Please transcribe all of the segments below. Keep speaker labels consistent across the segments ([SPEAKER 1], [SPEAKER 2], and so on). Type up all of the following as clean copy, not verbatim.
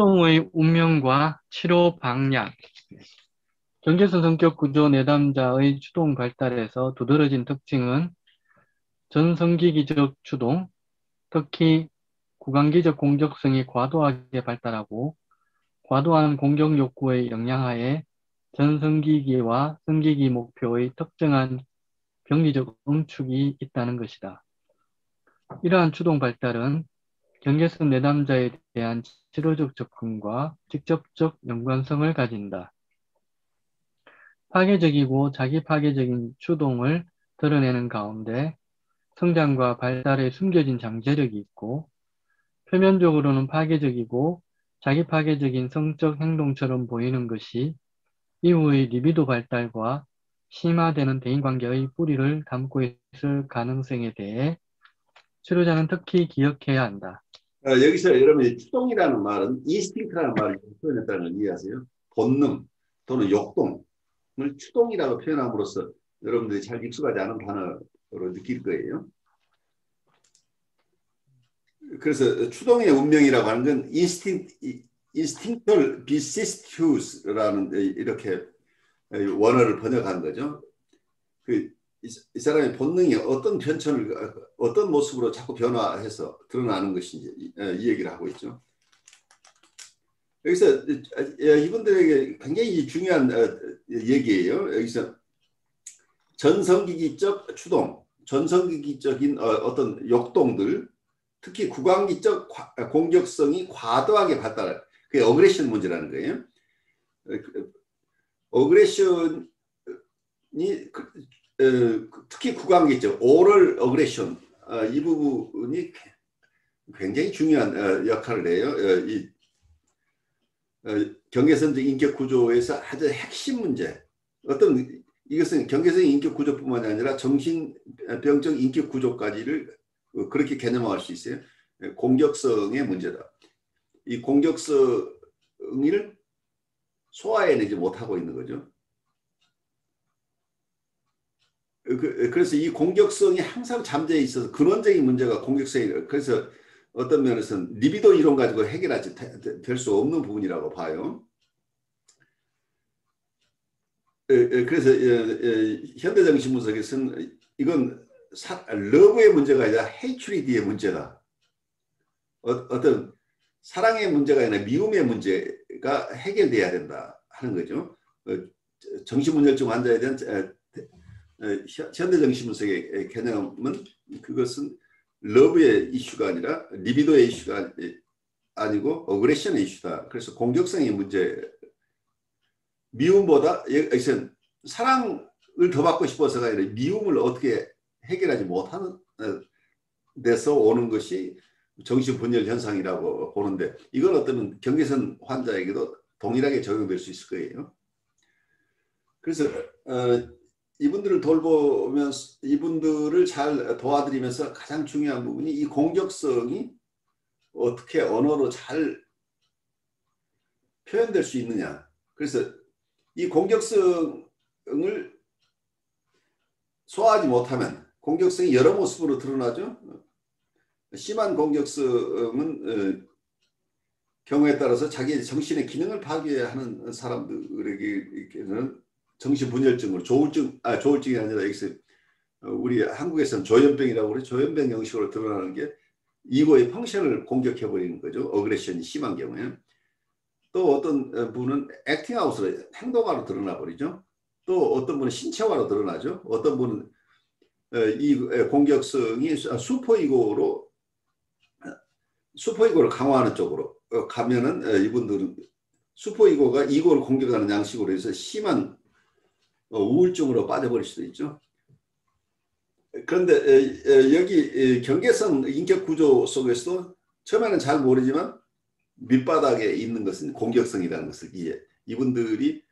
[SPEAKER 1] 추동의 운명과 치료 방향. 경계선 성격 구조 내담자의 추동 발달에서 두드러진 특징은 전성기기적 추동, 특히 구강기적 공격성이 과도하게 발달하고 과도한 공격 욕구의 영향하에 전성기기와 성기기 목표의 특정한 병리적 응축이 있다는 것이다. 이러한 추동 발달은 경계선 내담자에 대한 치료적 접근과 직접적 연관성을 가진다. 파괴적이고 자기파괴적인 추동을 드러내는 가운데 성장과 발달에 숨겨진 잠재력이 있고 표면적으로는 파괴적이고 자기파괴적인 성적 행동처럼 보이는 것이 이후의 리비도 발달과 심화되는 대인관계의 뿌리를 담고 있을 가능성에 대해 치료자는 특히 기억해야 한다.
[SPEAKER 2] 여기서 여러분이 추동이라는 말은 인스팅크라는 말을 표현했다는 걸 이해하세요? 본능 또는 욕동을 추동이라고 표현함으로써 여러분들이 잘 익숙하지 않은 단어로 느낄 거예요. 그래서 추동의 운명이라고 하는 건 instinctual vicissitude라는 이렇게 원어를 번역한 거죠. 이 사람의 본능이 어떤 편천을 어떤 모습으로 자꾸 변화해서 드러나는 것인지 이 얘기를 하고 있죠. 여기서 이분들에게 굉장히 중요한 얘기예요. 여기서 전성기기적 추동, 전성기기적인 어떤 욕동들, 특히 구강기적 공격성이 과도하게 발달, 그게 어그레션 문제라는 거예요. 어그레션이 특히 구강기적 오럴 어그레션 이 부분이 굉장히 중요한 역할을 해요. 이 경계선적 인격 구조에서 아주 핵심 문제. 이것은 경계선 인격 구조뿐만 아니라 정신병적 인격 구조까지를 그렇게 개념화할 수 있어요. 공격성의 문제다. 이 공격성을 소화해내지 못하고 있는 거죠. 그래서 이 공격성이 항상 잠재해 있어서 근원적인 문제가 공격성이, 그래서 어떤 면에서는 리비도 이론 가지고 해결하지 될 수 없는 부분이라고 봐요. 그래서 현대정신분석에서는 이건 러브의 문제가 아니라 헤이트리드의 문제다. 어떤 사랑의 문제가 아니라 미움의 문제가 해결돼야 된다 하는 거죠. 정신분열증 환자에 대한 현대정신분석의 개념은 그것은 러브의 이슈가 아니라 리비도의 이슈가 아니고 어그레션의 이슈다. 그래서 공격성의 문제, 미움보다 여기서는 사랑을 더 받고 싶어서가 아니라 미움을 어떻게 해결하지 못하는 데서 오는 것이 정신분열 현상이라고 보는데, 이건 어떤 경계선 환자에게도 동일하게 적용될 수 있을 거예요. 그래서 이분들을 돌보면서, 이분들을 잘 도와드리면서 가장 중요한 부분이 이 공격성이 어떻게 언어로 잘 표현될 수 있느냐. 그래서 이 공격성을 소화하지 못하면 공격성이 여러 모습으로 드러나죠. 심한 공격성은 경우에 따라서 자기의 정신의 기능을 파괴하는 사람들에게는 정신분열증으로 조울증이 아니라 여기서 우리 한국에서는 조현병이라고 그래. 조현병 형식으로 드러나는 게 이거의 펑션을 공격해버리는 거죠. 어그레션이 심한 경우에. 또 어떤 분은 액팅아웃으로 행동화로 드러나 버리죠. 또 어떤 분은 신체화로 드러나죠. 어떤 분은 이 공격성이 슈퍼이고를 강화하는 쪽으로 가면은 이분들은 슈퍼이고가 이고를 공격하는 양식으로 해서 심한 우울증으로 빠져버릴 수도 있죠. 그런데 여기 경계선 인격 구조 속에서도 처음에는 잘 모르지만 밑바닥에 있는 것은 공격성이라는 것을 이분들이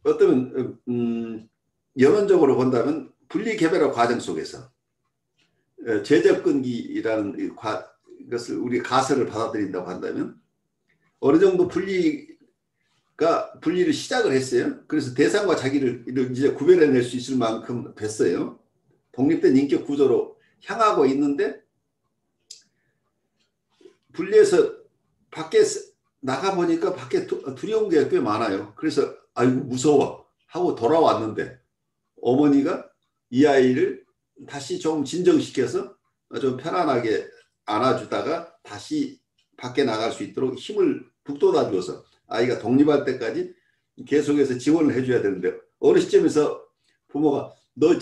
[SPEAKER 2] 어떤 연원적으로 본다면 분리개별화 과정 속에서 재접근기라는 것을 우리 가설을 받아들인다고 한다면 어느 정도 분리를 시작을 했어요. 그래서 대상과 자기를 이제 구별해낼 수 있을 만큼 됐어요. 독립된 인격 구조로 향하고 있는데 분리해서 밖에 나가 보니까 밖에 두려운 게 꽤 많아요. 그래서 아이고 무서워 하고 돌아왔는데 어머니가 이 아이를 다시 좀 진정시켜서 좀 편안하게 안아주다가 다시 밖에 나갈 수 있도록 힘을 북돋아 주어서 아이가 독립할 때까지 계속해서 지원을 해줘야 되는데 어느 시점에서 부모가 너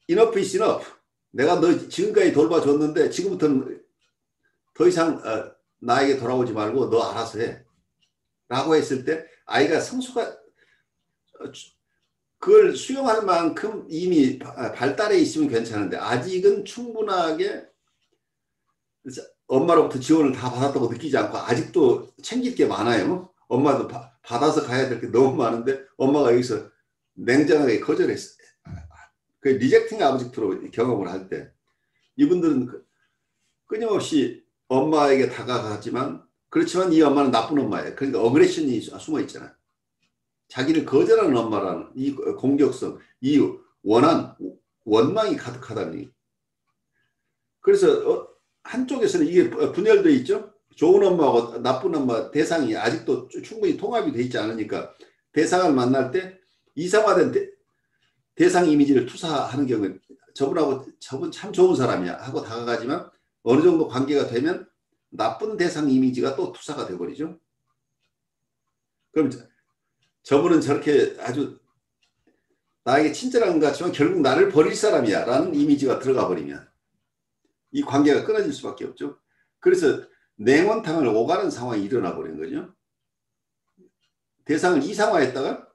[SPEAKER 2] enough is enough. 내가 너 지금까지 돌봐줬는데 지금부터는 더 이상 나에게 돌아오지 말고 너 알아서 해. 라고 했을 때 아이가 성숙한 그걸 수용할 만큼 이미 발달해 있으면 괜찮은데 아직은 충분하게 엄마로부터 지원을 다 받았다고 느끼지 않고 아직도 챙길 게 많아요. 엄마도 받아서 가야 될 게 너무 많은데 엄마가 여기서 냉정하게 거절했어요. 그 리젝팅 아브젝트로 경험을 할 때 이분들은 끊임없이 엄마에게 다가가지만 그렇지만 이 엄마는 나쁜 엄마예요. 그러니까 어그레션이 숨어 있잖아요. 자기를 거절하는 엄마라는 이 공격성, 이 원망이 가득하다는 얘기. 그래서 한쪽에서는 이게 분열되어 있죠. 좋은 엄마하고 나쁜 엄마 대상이 아직도 충분히 통합이 되어 있지 않으니까 대상을 만날 때 이상화된 대상 이미지를 투사하는 경우에 저분 참 좋은 사람이야 하고 다가가지만 어느 정도 관계가 되면 나쁜 대상 이미지가 또 투사가 돼버리죠. 그럼 저분은 저렇게 아주 나에게 친절한 것 같지만 결국 나를 버릴 사람이야 라는 이미지가 들어가 버리면 이 관계가 끊어질 수밖에 없죠. 그래서 냉원탕을 오가는 상황이 일어나 버린 거죠. 대상을 이상화했다가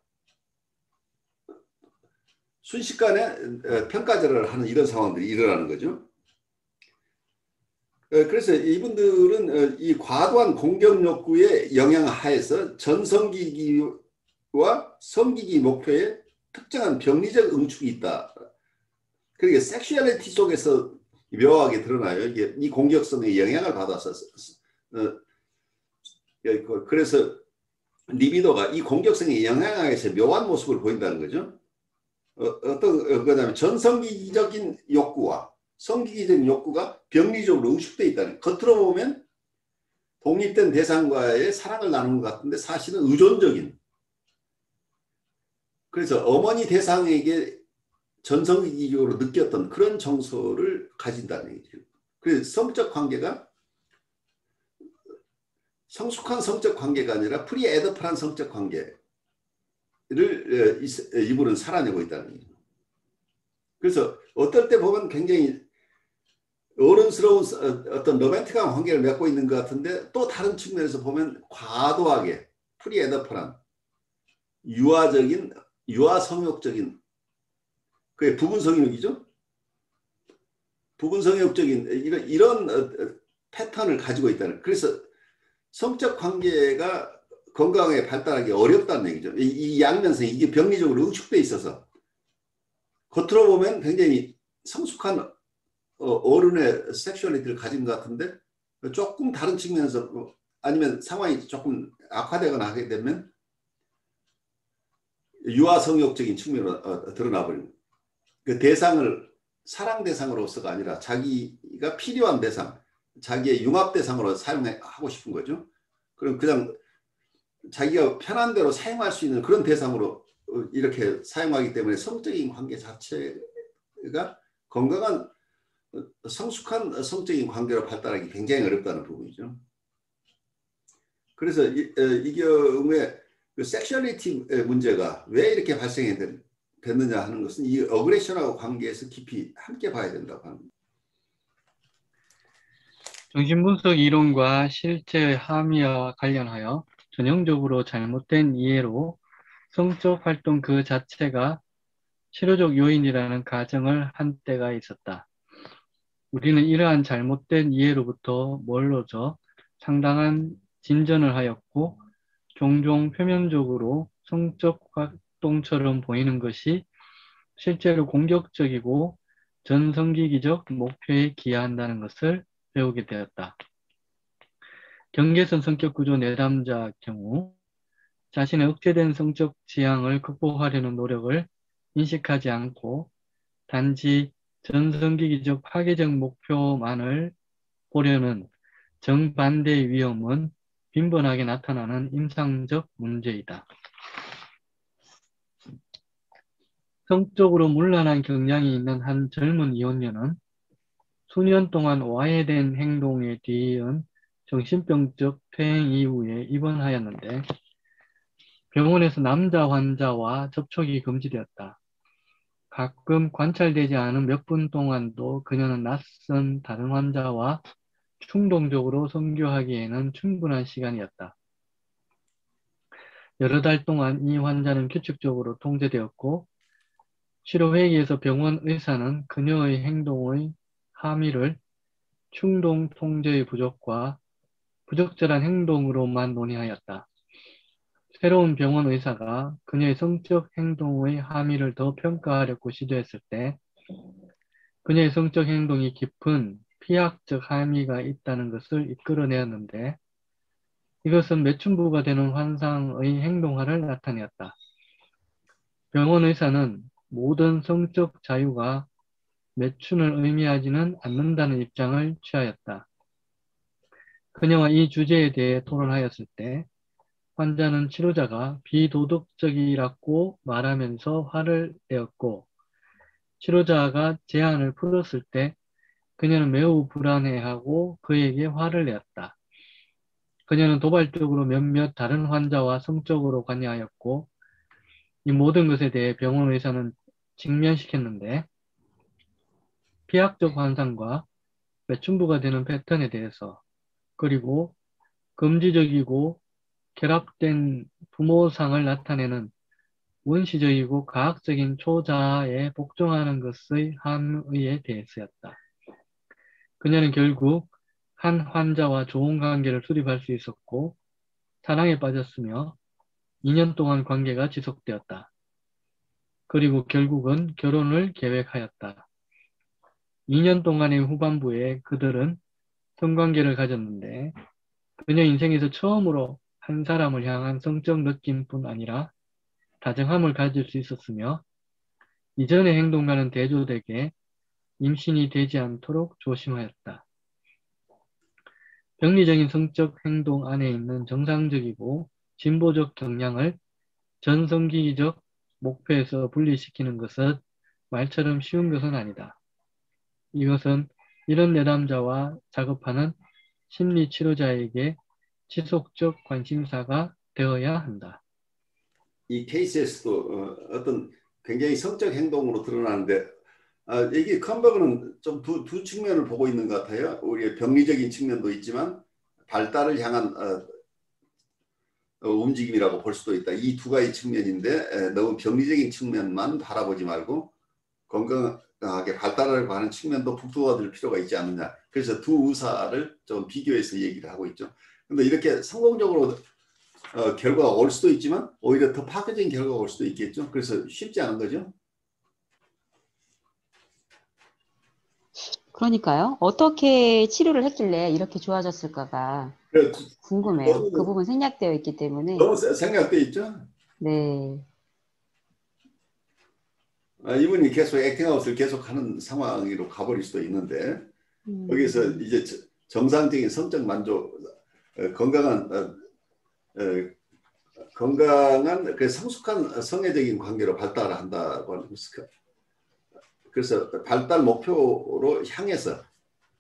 [SPEAKER 2] 순식간에 평가절하를 하는 이런 상황들이 일어나는 거죠. 그래서 이분들은 이 과도한 공격 욕구의 영향 하에서 전성기기와 성기기 목표에 특정한 병리적 응축이 있다. 그러니까 섹슈얼리티 속에서 묘하게 드러나요. 이게 이 공격성에 영향을 받아서 그래서 리비도가 이 공격성에 영향하에서 묘한 모습을 보인다는 거죠. 어떤 거냐면 전성기적인 욕구와 성기적인 욕구가 병리적으로 응축되어 있다는. 겉으로 보면 독립된 대상과의 사랑을 나누는 것 같은데 사실은 의존적인. 그래서 어머니 대상에게 전성기적으로 느꼈던 그런 정서를 가진다는 얘기죠. 그래서 성적 관계가 성숙한 성적 관계가 아니라 프리에더프한 성적 관계를 이분은 살아내고 있다는 얘기죠. 그래서 어떨 때 보면 굉장히 어른스러운 어떤 로맨틱한 관계를 맺고 있는 것 같은데 또 다른 측면에서 보면 과도하게 프리에더프한 유아적인 유아성욕적인 그게 부분성욕이죠. 부분성욕적인 이런 패턴을 가지고 있다는. 그래서 성적 관계가 건강하게 발달하기 어렵다는 얘기죠. 이 양면성이 이게 병리적으로 응축돼 있어서 겉으로 보면 굉장히 성숙한 어른의 섹슈얼리티를 가진 것 같은데 조금 다른 측면에서 아니면 상황이 조금 악화되거나 하게 되면 유아성욕적인 측면으로 드러나 버립니다. 그 대상을 사랑 대상으로서가 아니라 자기가 필요한 대상, 자기의 융합 대상으로 사용하고 싶은 거죠. 그럼 그냥 자기가 편한 대로 사용할 수 있는 그런 대상으로 이렇게 사용하기 때문에 성적인 관계 자체가 건강한 성숙한 성적인 관계로 발달하기 굉장히 어렵다는 부분이죠. 그래서 이 경우에 그 섹슈얼리티 문제가 왜 이렇게 발생이 됐느냐 하는 것은 이 어그레션하고 관계에서 깊이 함께 봐야 된다고 합니다.
[SPEAKER 1] 정신분석 이론과 실제의 함의와 관련하여 전형적으로 잘못된 이해로 성적 활동 그 자체가 치료적 요인이라는 가정을 한 때가 있었다. 우리는 이러한 잘못된 이해로부터 멀어져 상당한 진전을 하였고 종종 표면적으로 성적 활동처럼 보이는 것이 실제로 공격적이고 전성기기적 목표에 기여한다는 것을 배우게 되었다. 경계선 성격 구조 내담자 경우 자신의 억제된 성적 지향을 극복하려는 노력을 인식하지 않고 단지 전성기기적 파괴적 목표만을 보려는 정반대의 위험은 빈번하게 나타나는 임상적 문제이다. 성적으로 문란한 경향이 있는 한 젊은 이혼녀는 수년 동안 와해된 행동에 뒤이은 정신병적 퇴행 이후에 입원하였는데 병원에서 남자 환자와 접촉이 금지되었다. 가끔 관찰되지 않은 몇 분 동안도 그녀는 낯선 다른 환자와 충동적으로 성교하기에는 충분한 시간이었다. 여러 달 동안 이 환자는 규칙적으로 통제되었고 치료 회의에서 병원 의사는 그녀의 행동의 함의를 충동 통제의 부족과 부적절한 행동으로만 논의하였다. 새로운 병원 의사가 그녀의 성적 행동의 함의를 더 평가하려고 시도했을 때 그녀의 성적 행동이 깊은 피학적 함의가 있다는 것을 이끌어내었는데 이것은 매춘부가 되는 환상의 행동화를 나타내었다. 병원 의사는 모든 성적 자유가 매춘을 의미하지는 않는다는 입장을 취하였다. 그녀와 이 주제에 대해 토론하였을 때 환자는 치료자가 비도덕적이라고 말하면서 화를 내었고 치료자가 제안을 풀었을 때 그녀는 매우 불안해하고 그에게 화를 내었다. 그녀는 도발적으로 몇몇 다른 환자와 성적으로 관여하였고 이 모든 것에 대해 병원 의사는 직면시켰는데 피학적 환상과 매춘부가 되는 패턴에 대해서 그리고 금지적이고 결합된 부모상을 나타내는 원시적이고 과학적인 초자아에 복종하는 것의 함의에 대해서였다. 그녀는 결국 한 환자와 좋은 관계를 수립할 수 있었고 사랑에 빠졌으며 2년 동안 관계가 지속되었다. 그리고 결국은 결혼을 계획하였다. 2년 동안의 후반부에 그들은 성관계를 가졌는데 그녀 인생에서 처음으로 한 사람을 향한 성적 느낌뿐 아니라 다정함을 가질 수 있었으며 이전의 행동과는 대조되게 임신이 되지 않도록 조심하였다. 병리적인 성적 행동 안에 있는 정상적이고 진보적 경향을 전성기적 목표에서 분리시키는 것은 말처럼 쉬운 것은 아니다. 이것은 이런 내담자와 작업하는 심리치료자에게 지속적 관심사가 되어야 한다.
[SPEAKER 2] 이 케이스에서도 어떤 굉장히 성적 행동으로 드러나는데 이게 컨버그는 좀 두 측면을 보고 있는 것 같아요. 우리의 병리적인 측면도 있지만 발달을 향한 움직임이라고 볼 수도 있다. 이 두 가지 측면인데 너무 병리적인 측면만 바라보지 말고 건강하게 발달을 하는 측면도 북돋아줄 필요가 있지 않느냐. 그래서 두 의사를 좀 비교해서 얘기를 하고 있죠. 근데 이렇게 성공적으로 결과가 올 수도 있지만 오히려 더 파괴적인 결과가 올 수도 있겠죠. 그래서 쉽지 않은 거죠.
[SPEAKER 3] 그러니까요. 어떻게 치료를 했길래 이렇게 좋아졌을까가 궁금해요. 그 부분 생략되어 있기 때문에.
[SPEAKER 2] 너무 생략되어 있죠.
[SPEAKER 3] 네.
[SPEAKER 2] 이분이 계속 액팅아웃을 계속하는 상황으로 가버릴 수도 있는데 여기서 이제 정상적인 성적 만족, 건강한 그 성숙한 성애적인 관계로 발달을 한다고 하는 것을 그래서 발달 목표로 향해서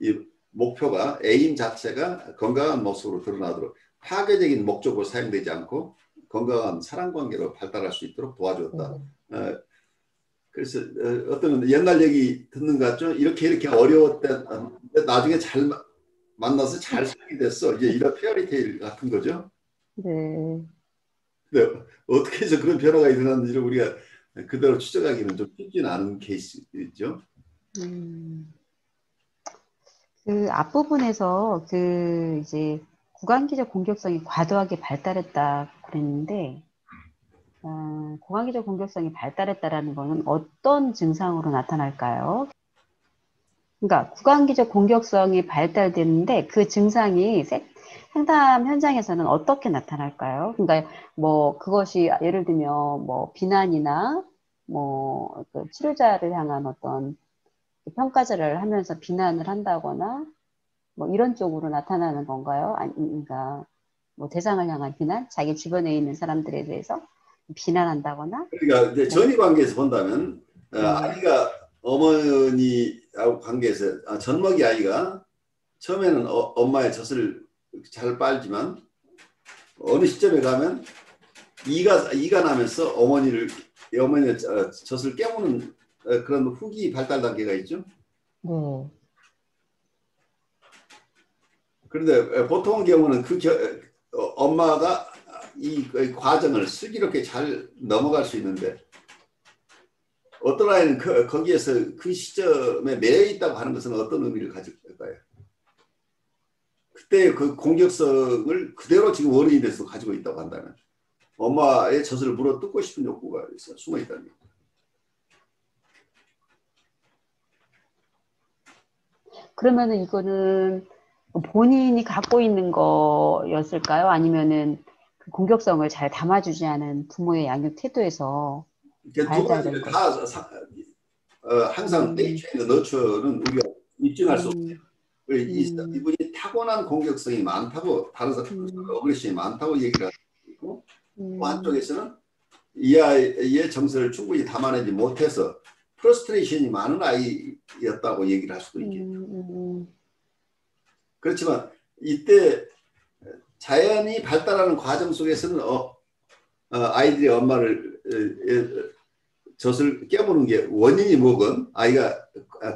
[SPEAKER 2] 이 목표가 에임 자체가 건강한 모습으로 드러나도록 파괴적인 목적으로 사용되지 않고 건강한 사랑 관계로 발달할 수 있도록 도와줬다. 그래서 어떤 옛날 얘기 듣는 것 같죠? 이렇게 어려웠대. 나중에 잘 만나서 잘 살게 됐어. 이제 이런 페어리테일 같은 거죠.
[SPEAKER 3] 네.
[SPEAKER 2] 근데 어떻게 해서 그런 변화가 일어났는지를 우리가 그대로 추적하기는 좀 쉽지는 않은 케이스죠.
[SPEAKER 3] 그 앞부분에서 그 이제 구강기적 공격성이 과도하게 발달했다 그랬는데 구강기적 공격성이 발달했다라는 거는 어떤 증상으로 나타날까요? 그러니까 구강기적 공격성이 발달됐는데 그 증상이 상담 현장에서는 어떻게 나타날까요? 그러니까 뭐 그것이 예를 들면 뭐 비난이나 그 치료자를 향한 어떤 평가절하를 하면서 비난을 한다거나 뭐 이런 쪽으로 나타나는 건가요? 아니, 그러니까 뭐 대상을 향한 비난, 자기 주변에 있는 사람들에 대해서 비난한다거나.
[SPEAKER 2] 그러니까 이제
[SPEAKER 3] 뭐,
[SPEAKER 2] 전이 관계에서 본다면
[SPEAKER 3] 네,
[SPEAKER 2] 아이가 어머니하고 관계에서 젖먹이 아이가 처음에는 엄마의 젖을 잘 빨지만 어느 시점에 가면 이가 나면서 어머니의 젖을 깨무는 그런 후기 발달 단계가 있죠.
[SPEAKER 3] 네.
[SPEAKER 2] 그런데 보통 경우는 엄마가 이 과정을 슬기롭게 잘 넘어갈 수 있는데 어떤 아이는 거기에서 그 시점에 매여 있다고 하는 것은 어떤 의미를 가질까요? 그때 그 공격성을 그대로 지금 어른이 돼서 가지고 있다고 한다면 엄마의 젖을 물어뜯고 싶은 욕구가 숨어 있다는 거예요.
[SPEAKER 3] 그러면은 이거는 본인이 갖고 있는 거였을까요? 아니면은 그 공격성을 잘 담아주지 않은 부모의 양육 태도에서
[SPEAKER 2] 두
[SPEAKER 3] 발달된
[SPEAKER 2] 가지를
[SPEAKER 3] 것?
[SPEAKER 2] 다 항상
[SPEAKER 3] 음,
[SPEAKER 2] 네이처 있는 너처는 우리가 입증할 수 없어요.
[SPEAKER 3] 음, 음,
[SPEAKER 2] 이분이 타고난 공격성이 많다고 다른 사람
[SPEAKER 3] 음,
[SPEAKER 2] 어그레션이 많다고 얘기를 하고 있고 또
[SPEAKER 3] 음,
[SPEAKER 2] 한쪽에서는 이 아이의 정서를 충분히 담아내지 못해서 프러스트레이션이 많은 아이였다고 얘기를 할 수도 있겠죠. 그렇지만 이때 자연이 발달하는 과정 속에서는 아이들이 엄마를 젖을 깨무는 게 원인이 뭐건 아이가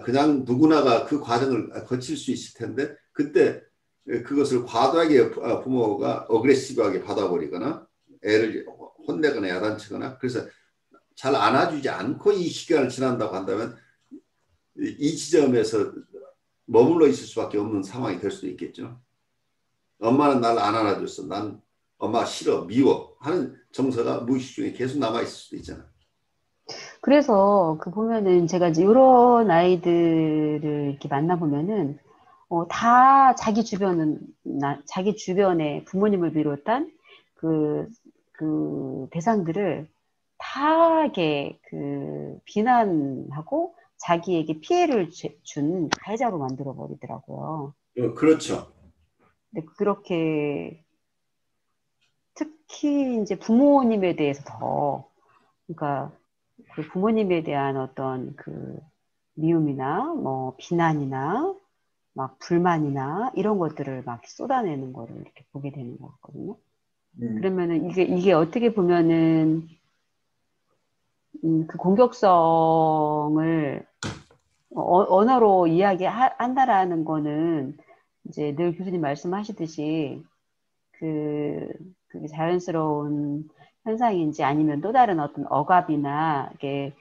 [SPEAKER 2] 그냥 누구나가 그 과정을 거칠 수 있을 텐데 그때 그것을 과도하게 부모가 어그레시브하게 받아버리거나 애를 혼내거나 야단치거나 그래서 잘 안아주지 않고 이 시간을 지난다고 한다면 이 지점에서 머물러 있을 수밖에 없는 상황이 될 수도 있겠죠. 엄마는 나를 안 안아줬어. 난 엄마 싫어, 미워 하는 정서가 무의식 중에 계속 남아있을 수도 있잖아.
[SPEAKER 3] 그래서 그 보면은 제가 이제 이런 아이들을 이렇게 만나보면은 다 자기 주변에 부모님을 비롯한 그, 그 대상들을 다 이렇게 그 비난하고 자기에게 피해를 준 가해자로 만들어 버리더라고요.
[SPEAKER 2] 그렇죠.
[SPEAKER 3] 근데 그렇게 특히 이제 부모님에 대해서 더, 그러니까 그 부모님에 대한 어떤 그 미움이나 뭐 비난이나 막 불만이나 이런 것들을 막 쏟아내는 거를 이렇게 보게 되는 것 같거든요. 그러면은 이게 어떻게 보면은 그 공격성을 언어로 이야기한다라는 거는 이제 늘 교수님 말씀하시듯이 그, 그게 자연스러운 현상인지 아니면 또 다른 어떤 억압이나 이게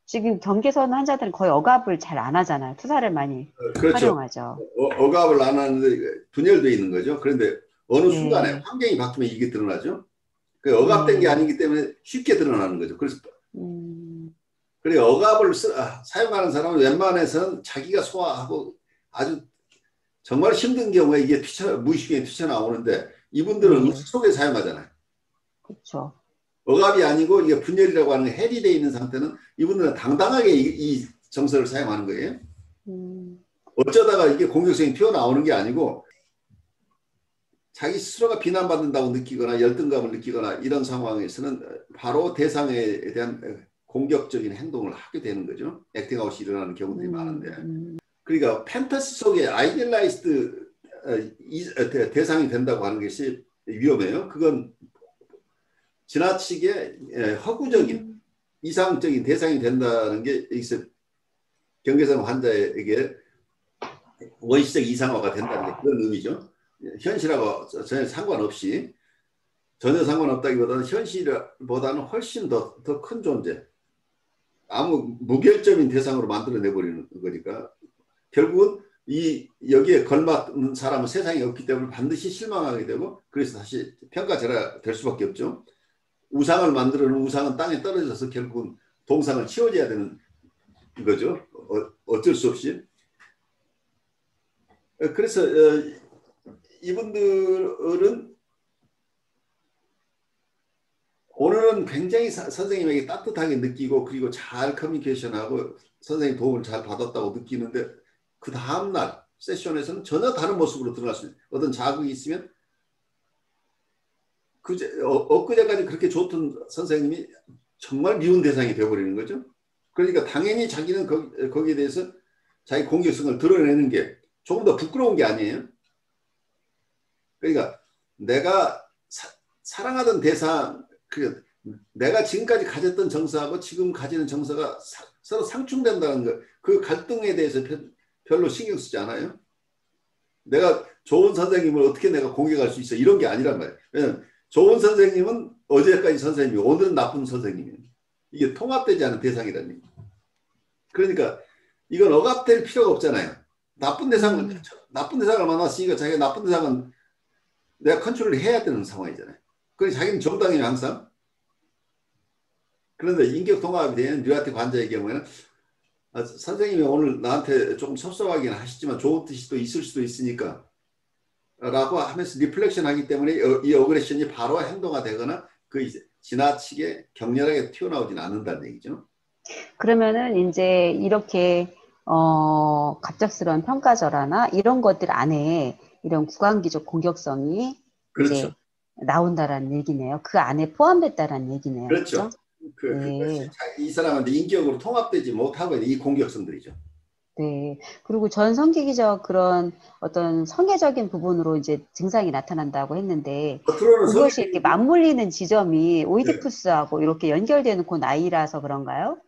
[SPEAKER 3] 지금 경계선 환자들은 거의 억압을 잘 안 하잖아요. 투사를 많이
[SPEAKER 2] 그렇죠.
[SPEAKER 3] 활용하죠.
[SPEAKER 2] 억압을 안 하는데 분열되어 있는 거죠. 그런데 어느 순간에
[SPEAKER 3] 네,
[SPEAKER 2] 환경이 바뀌면 이게 드러나죠. 그 억압된 게
[SPEAKER 3] 네,
[SPEAKER 2] 아니기 때문에 쉽게 드러나는 거죠. 그래서
[SPEAKER 3] 음,
[SPEAKER 2] 그래 억압을 사용하는 사람은 웬만해서는 자기가 소화하고 아주 정말 힘든 경우에 이게 무의식에 튀쳐나오는데 이분들은 의식
[SPEAKER 3] 네,
[SPEAKER 2] 속에 사용하잖아요.
[SPEAKER 3] 그렇죠.
[SPEAKER 2] 억압이 아니고 이게 분열이라고 하는 게 해리되어 있는 상태는 이분들은 당당하게 이 정서를 사용하는 거예요.
[SPEAKER 3] 음,
[SPEAKER 2] 어쩌다가 이게 공격성이 튀어나오는 게 아니고 자기 스스로가 비난받는다고 느끼거나 열등감을 느끼거나 이런 상황에서는 바로 대상에 대한 공격적인 행동을 하게 되는 거죠. 액팅아웃이 일어나는 경우들이 많은데. 그러니까 판타지 속에 아이디얼라이즈드 대상이 된다고 하는 것이 위험해요. 그건 지나치게 허구적인 이상적인 대상이 된다는 게 경계성 환자에게 원시적 이상화가 된다는 게 그런 의미죠. 현실하고 전혀 상관없다기보다는 현실보다는 훨씬 더 큰 존재, 아무 무결점인 대상으로 만들어내버리는 거니까 결국은 여기에 걸맞는 사람은 세상에 없기 때문에 반드시 실망하게 되고 그래서 다시 평가절하 될 수밖에 없죠. 우상을 만들어 놓은 우상은 땅에 떨어져서 결국은 동상을 치워줘야 되는 거죠. 어쩔 수 없이. 그래서 이분들은 오늘은 굉장히 선생님에게 따뜻하게 느끼고 그리고 잘 커뮤니케이션하고 선생님 도움을 잘 받았다고 느끼는데 그 다음날 세션에서는 전혀 다른 모습으로 드러날 수 있는 어떤 자극이 있으면 엊그제까지 그렇게 좋던 선생님이 정말 미운 대상이 되어버리는 거죠. 그러니까 당연히 자기는 거기에 대해서 자기 공격성을 드러내는 게 조금 더 부끄러운 게 아니에요. 그러니까 내가 사랑하던 대상, 내가 지금까지 가졌던 정서하고 지금 가지는 정서가 서로 상충된다는 거, 그 갈등에 대해서 별로 신경 쓰지 않아요. 내가 좋은 선생님을 어떻게 내가 공격할 수 있어, 이런 게 아니란 말이에요. 왜냐면 좋은 선생님은 어제까지 선생님이고 오늘은 나쁜 선생님이에요. 이게 통합되지 않은 대상이라는 얘기. 그러니까 이건 억압될 필요가 없잖아요. 나쁜 대상을 만났으니까 자기가 나쁜 대상은 내가 컨트롤을 해야 되는 상황이잖아요. 그래서 자기는 정당해요, 항상. 그런데 인격 통합이 된 류아티 관자의 경우에는 선생님이 오늘 나한테 조금 섭섭하긴 하시지만 좋은 뜻이 또 있을 수도 있으니까 라고 하면서 리플렉션 하기 때문에 이 어그레션이 바로 행동화 되거나 지나치게 격렬하게 튀어나오지는 않는다는 얘기죠.
[SPEAKER 3] 그러면은 이제 이렇게 갑작스러운 평가절하나 이런 것들 안에 이런 구강기적 공격성이
[SPEAKER 2] 그렇죠.
[SPEAKER 3] 이제 나온다라는 얘기네요. 그 안에 포함됐다라는 얘기네요.
[SPEAKER 2] 그렇죠.
[SPEAKER 3] 네.
[SPEAKER 2] 이 사람한테 인격으로 통합되지 못하고 있는 이 공격성들이죠.
[SPEAKER 3] 네. 그리고 전성기기적 그런 어떤 성애적인 부분으로 이제 증상이 나타난다고 했는데 그것이 이렇게 맞물리는 지점이 오이디푸스하고 이렇게 연결되는 그 나이라서 그런가요?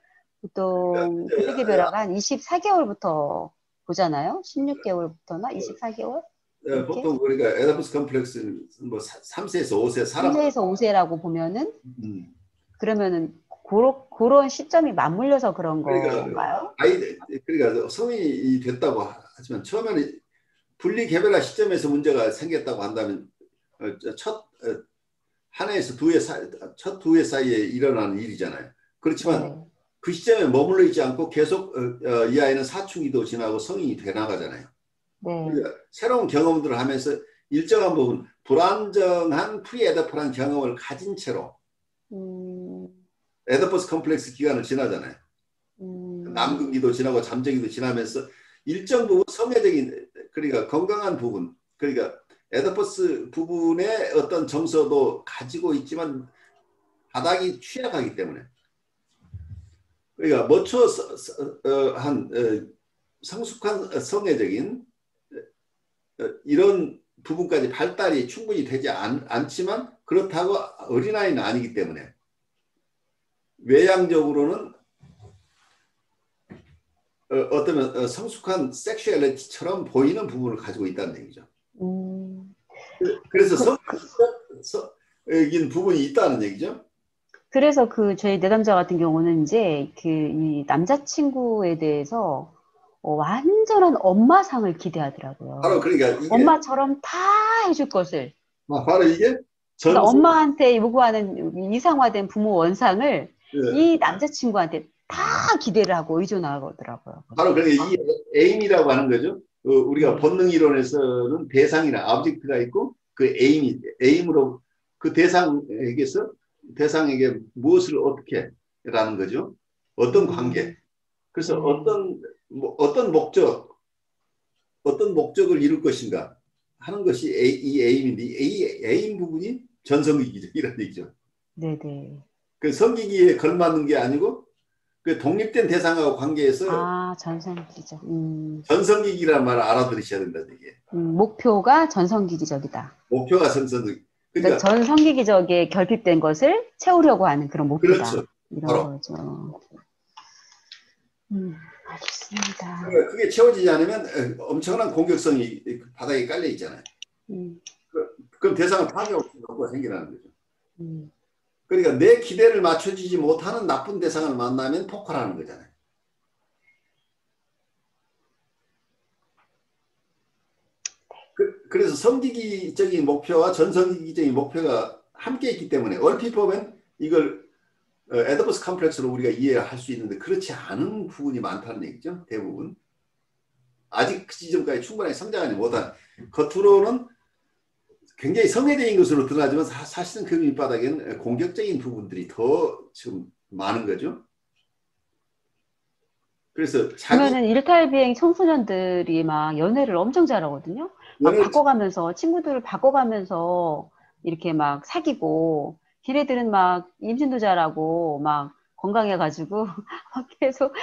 [SPEAKER 3] 보통 부대개별화가 한 24개월부터 보잖아요. 16개월부터나 24개월?
[SPEAKER 2] 보통 우리가 에디푸스 컴플렉스 뭐 3세에서 5세
[SPEAKER 3] 3세에서 5세라고 보면은 그러면은 그런 시점이 맞물려서 그런 건가요?
[SPEAKER 2] 그러니까 성인이 됐다고 하지만 처음에는 분리개별화 시점에서 문제가 생겼다고 한다면 한 해에서 첫 두 해 사이에 일어나는 일이잖아요. 그렇지만 그 시점에 머물러 있지 않고 계속 이 아이는 사춘기도 지나고 성인이 돼 나가잖아요. 그러니까 새로운 경험들을 하면서 일정한 부분 불안정한 프리에더프란 경험을 가진 채로 에디푸스 컴플렉스 기간을 지나잖아요. 남근기도 지나고 잠재기도 지나면서 일정 부분 성애적인, 그러니까 건강한 부분, 그러니까 에디푸스 부분의 어떤 정서도 가지고 있지만 바닥이 취약하기 때문에, 그러니까 한 성숙한 성애적인 이런 부분까지 발달이 충분히 되지 않지만 그렇다고 어린아이는 아니기 때문에 외향적으로는 어떤 성숙한 섹슈얼리티처럼 보이는 부분을 가지고 있다는 얘기죠. 그래서 성적인 부분이 있다는 얘기죠.
[SPEAKER 3] 그래서 저희 내담자 같은 경우는 이제 이 남자친구에 대해서 완전한 엄마상을 기대하더라고요.
[SPEAKER 2] 바로 그러니까
[SPEAKER 3] 엄마처럼 다 해줄 것을.
[SPEAKER 2] 바로 이게
[SPEAKER 3] 그러니까 엄마한테 요구하는 이상화된 부모 원상을 이 남자친구한테 다 기대를 하고 의존하더라고요.
[SPEAKER 2] 바로 그러니까 이 에임이라고 하는 거죠. 우리가 본능 이론에서는 대상이나 오브젝트가 있고 그 에임으로 그 대상에게 무엇을 어떻게 라는 거죠. 어떤 관계. 그래서 어떤 목적을 이룰 것인가 하는 것이 이 에임인데 이 에임 부분이 전성기기적이라는 얘기죠.
[SPEAKER 3] 네네.
[SPEAKER 2] 그 성기기에 걸맞는 게 아니고 그 독립된 대상하고 관계에서
[SPEAKER 3] 전성기기적.
[SPEAKER 2] 전성기기라는 말을 알아들으셔야 된다는 얘기예요.
[SPEAKER 3] 목표가 전성기기적이다.
[SPEAKER 2] 목표가 전성기적.
[SPEAKER 3] 그러니까 전성기기적에 결핍된 것을 채우려고 하는 그런 목표다.
[SPEAKER 2] 그렇죠.
[SPEAKER 3] 이런
[SPEAKER 2] 바로.
[SPEAKER 3] 거죠. 알겠습니다.
[SPEAKER 2] 그게 채워지지 않으면 엄청난 공격성이 바닥에 깔려 있잖아요. 그럼 대상을 파괴하고 생기라는 거죠. 그러니까 내 기대를 맞춰주지 못하는 나쁜 대상을 만나면 폭발하는 거잖아요. 그래서 성기기적인 목표와 전성기적인 목표가 함께 있기 때문에 얼핏 보면 이걸 에디푸스 컴플렉스로 우리가 이해할 수 있는데 그렇지 않은 부분이 많다는 얘기죠. 대부분. 아직 그 지점까지 충분하게 성장하지 못한, 겉으로는 굉장히 성애적인 것으로 드러나지만 사실은 그 밑바닥에는 공격적인 부분들이 더 지금 많은 거죠. 그래서 자기
[SPEAKER 3] 보면은 일탈비행 청소년들이 막 연애를 엄청 잘하거든요. 막
[SPEAKER 2] 연애
[SPEAKER 3] 바꿔가면서, 친구들을 바꿔가면서 이렇게 막 사귀고, 걔네들은 막 임신도 잘하고, 막 건강해가지고, 막 계속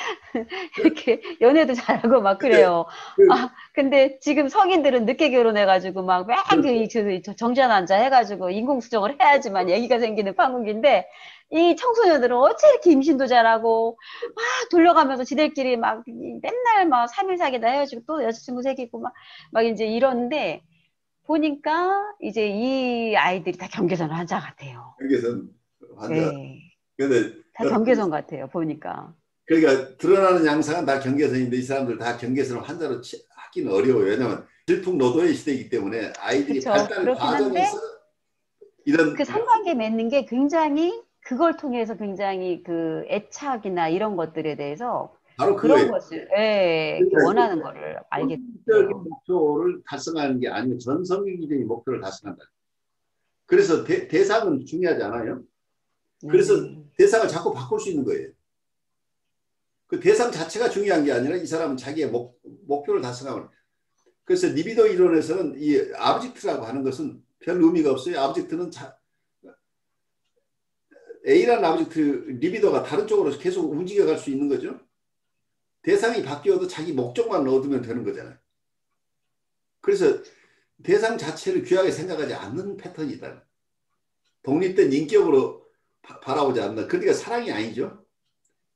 [SPEAKER 3] 이렇게 연애도 잘하고 막 그래요.
[SPEAKER 2] 그,
[SPEAKER 3] 아, 근데 지금 성인들은 늦게 결혼해가지고 막
[SPEAKER 2] 그렇죠.
[SPEAKER 3] 정전환자 해가지고 인공수정을 해야지만 애기가 생기는 판국인데, 이 청소년들은 어째 이렇게 임신도 잘하고, 막 돌려가면서 지들끼리 막 맨날 막 3일 사귀다 헤어지고 또 여자친구 사귀고 막 이제 이러는데, 보니까 이제 이 아이들이 다 경계선 환자 같아요.
[SPEAKER 2] 경계선 환자.
[SPEAKER 3] 네.
[SPEAKER 2] 근데
[SPEAKER 3] 다 경계선 같아요, 보니까.
[SPEAKER 2] 그러니까 드러나는 양상은 다 경계선인데 이 사람들 다 경계선을 환자로 하기는 어려워요. 왜냐하면 질풍노도의 시대이기 때문에 아이들이
[SPEAKER 3] 그쵸.
[SPEAKER 2] 발달
[SPEAKER 3] 그렇긴 한데,
[SPEAKER 2] 과정에서 이런
[SPEAKER 3] 그 성관계 맺는 게 굉장히 그걸 통해서 굉장히 그 애착이나 이런 것들에 대해서
[SPEAKER 2] 바로
[SPEAKER 3] 그런
[SPEAKER 2] 그거예요.
[SPEAKER 3] 것을 예, 이렇게
[SPEAKER 2] 그러니까
[SPEAKER 3] 원하는 거를 알게
[SPEAKER 2] 본질적인
[SPEAKER 3] 돼요.
[SPEAKER 2] 목표를 달성하는 게 아니고 전성기적인 목표를 달성한다. 그래서 대상은 중요하지 않아요. 그래서
[SPEAKER 3] 네.
[SPEAKER 2] 대상을 자꾸 바꿀 수 있는 거예요. 그 대상 자체가 중요한 게 아니라 이 사람은 자기의 목표를 달성하는. 그래서 리비도 이론에서는 이 아브젝트라고 하는 것은 별 의미가 없어요. 아브젝트는 A라는 아브젝트 리비도가 다른 쪽으로 계속 움직여갈 수 있는 거죠. 대상이 바뀌어도 자기 목적만 얻으면 되는 거잖아요. 그래서 대상 자체를 귀하게 생각하지 않는 패턴이다. 독립된 인격으로 바라보지 않는. 그러니까 사랑이 아니죠.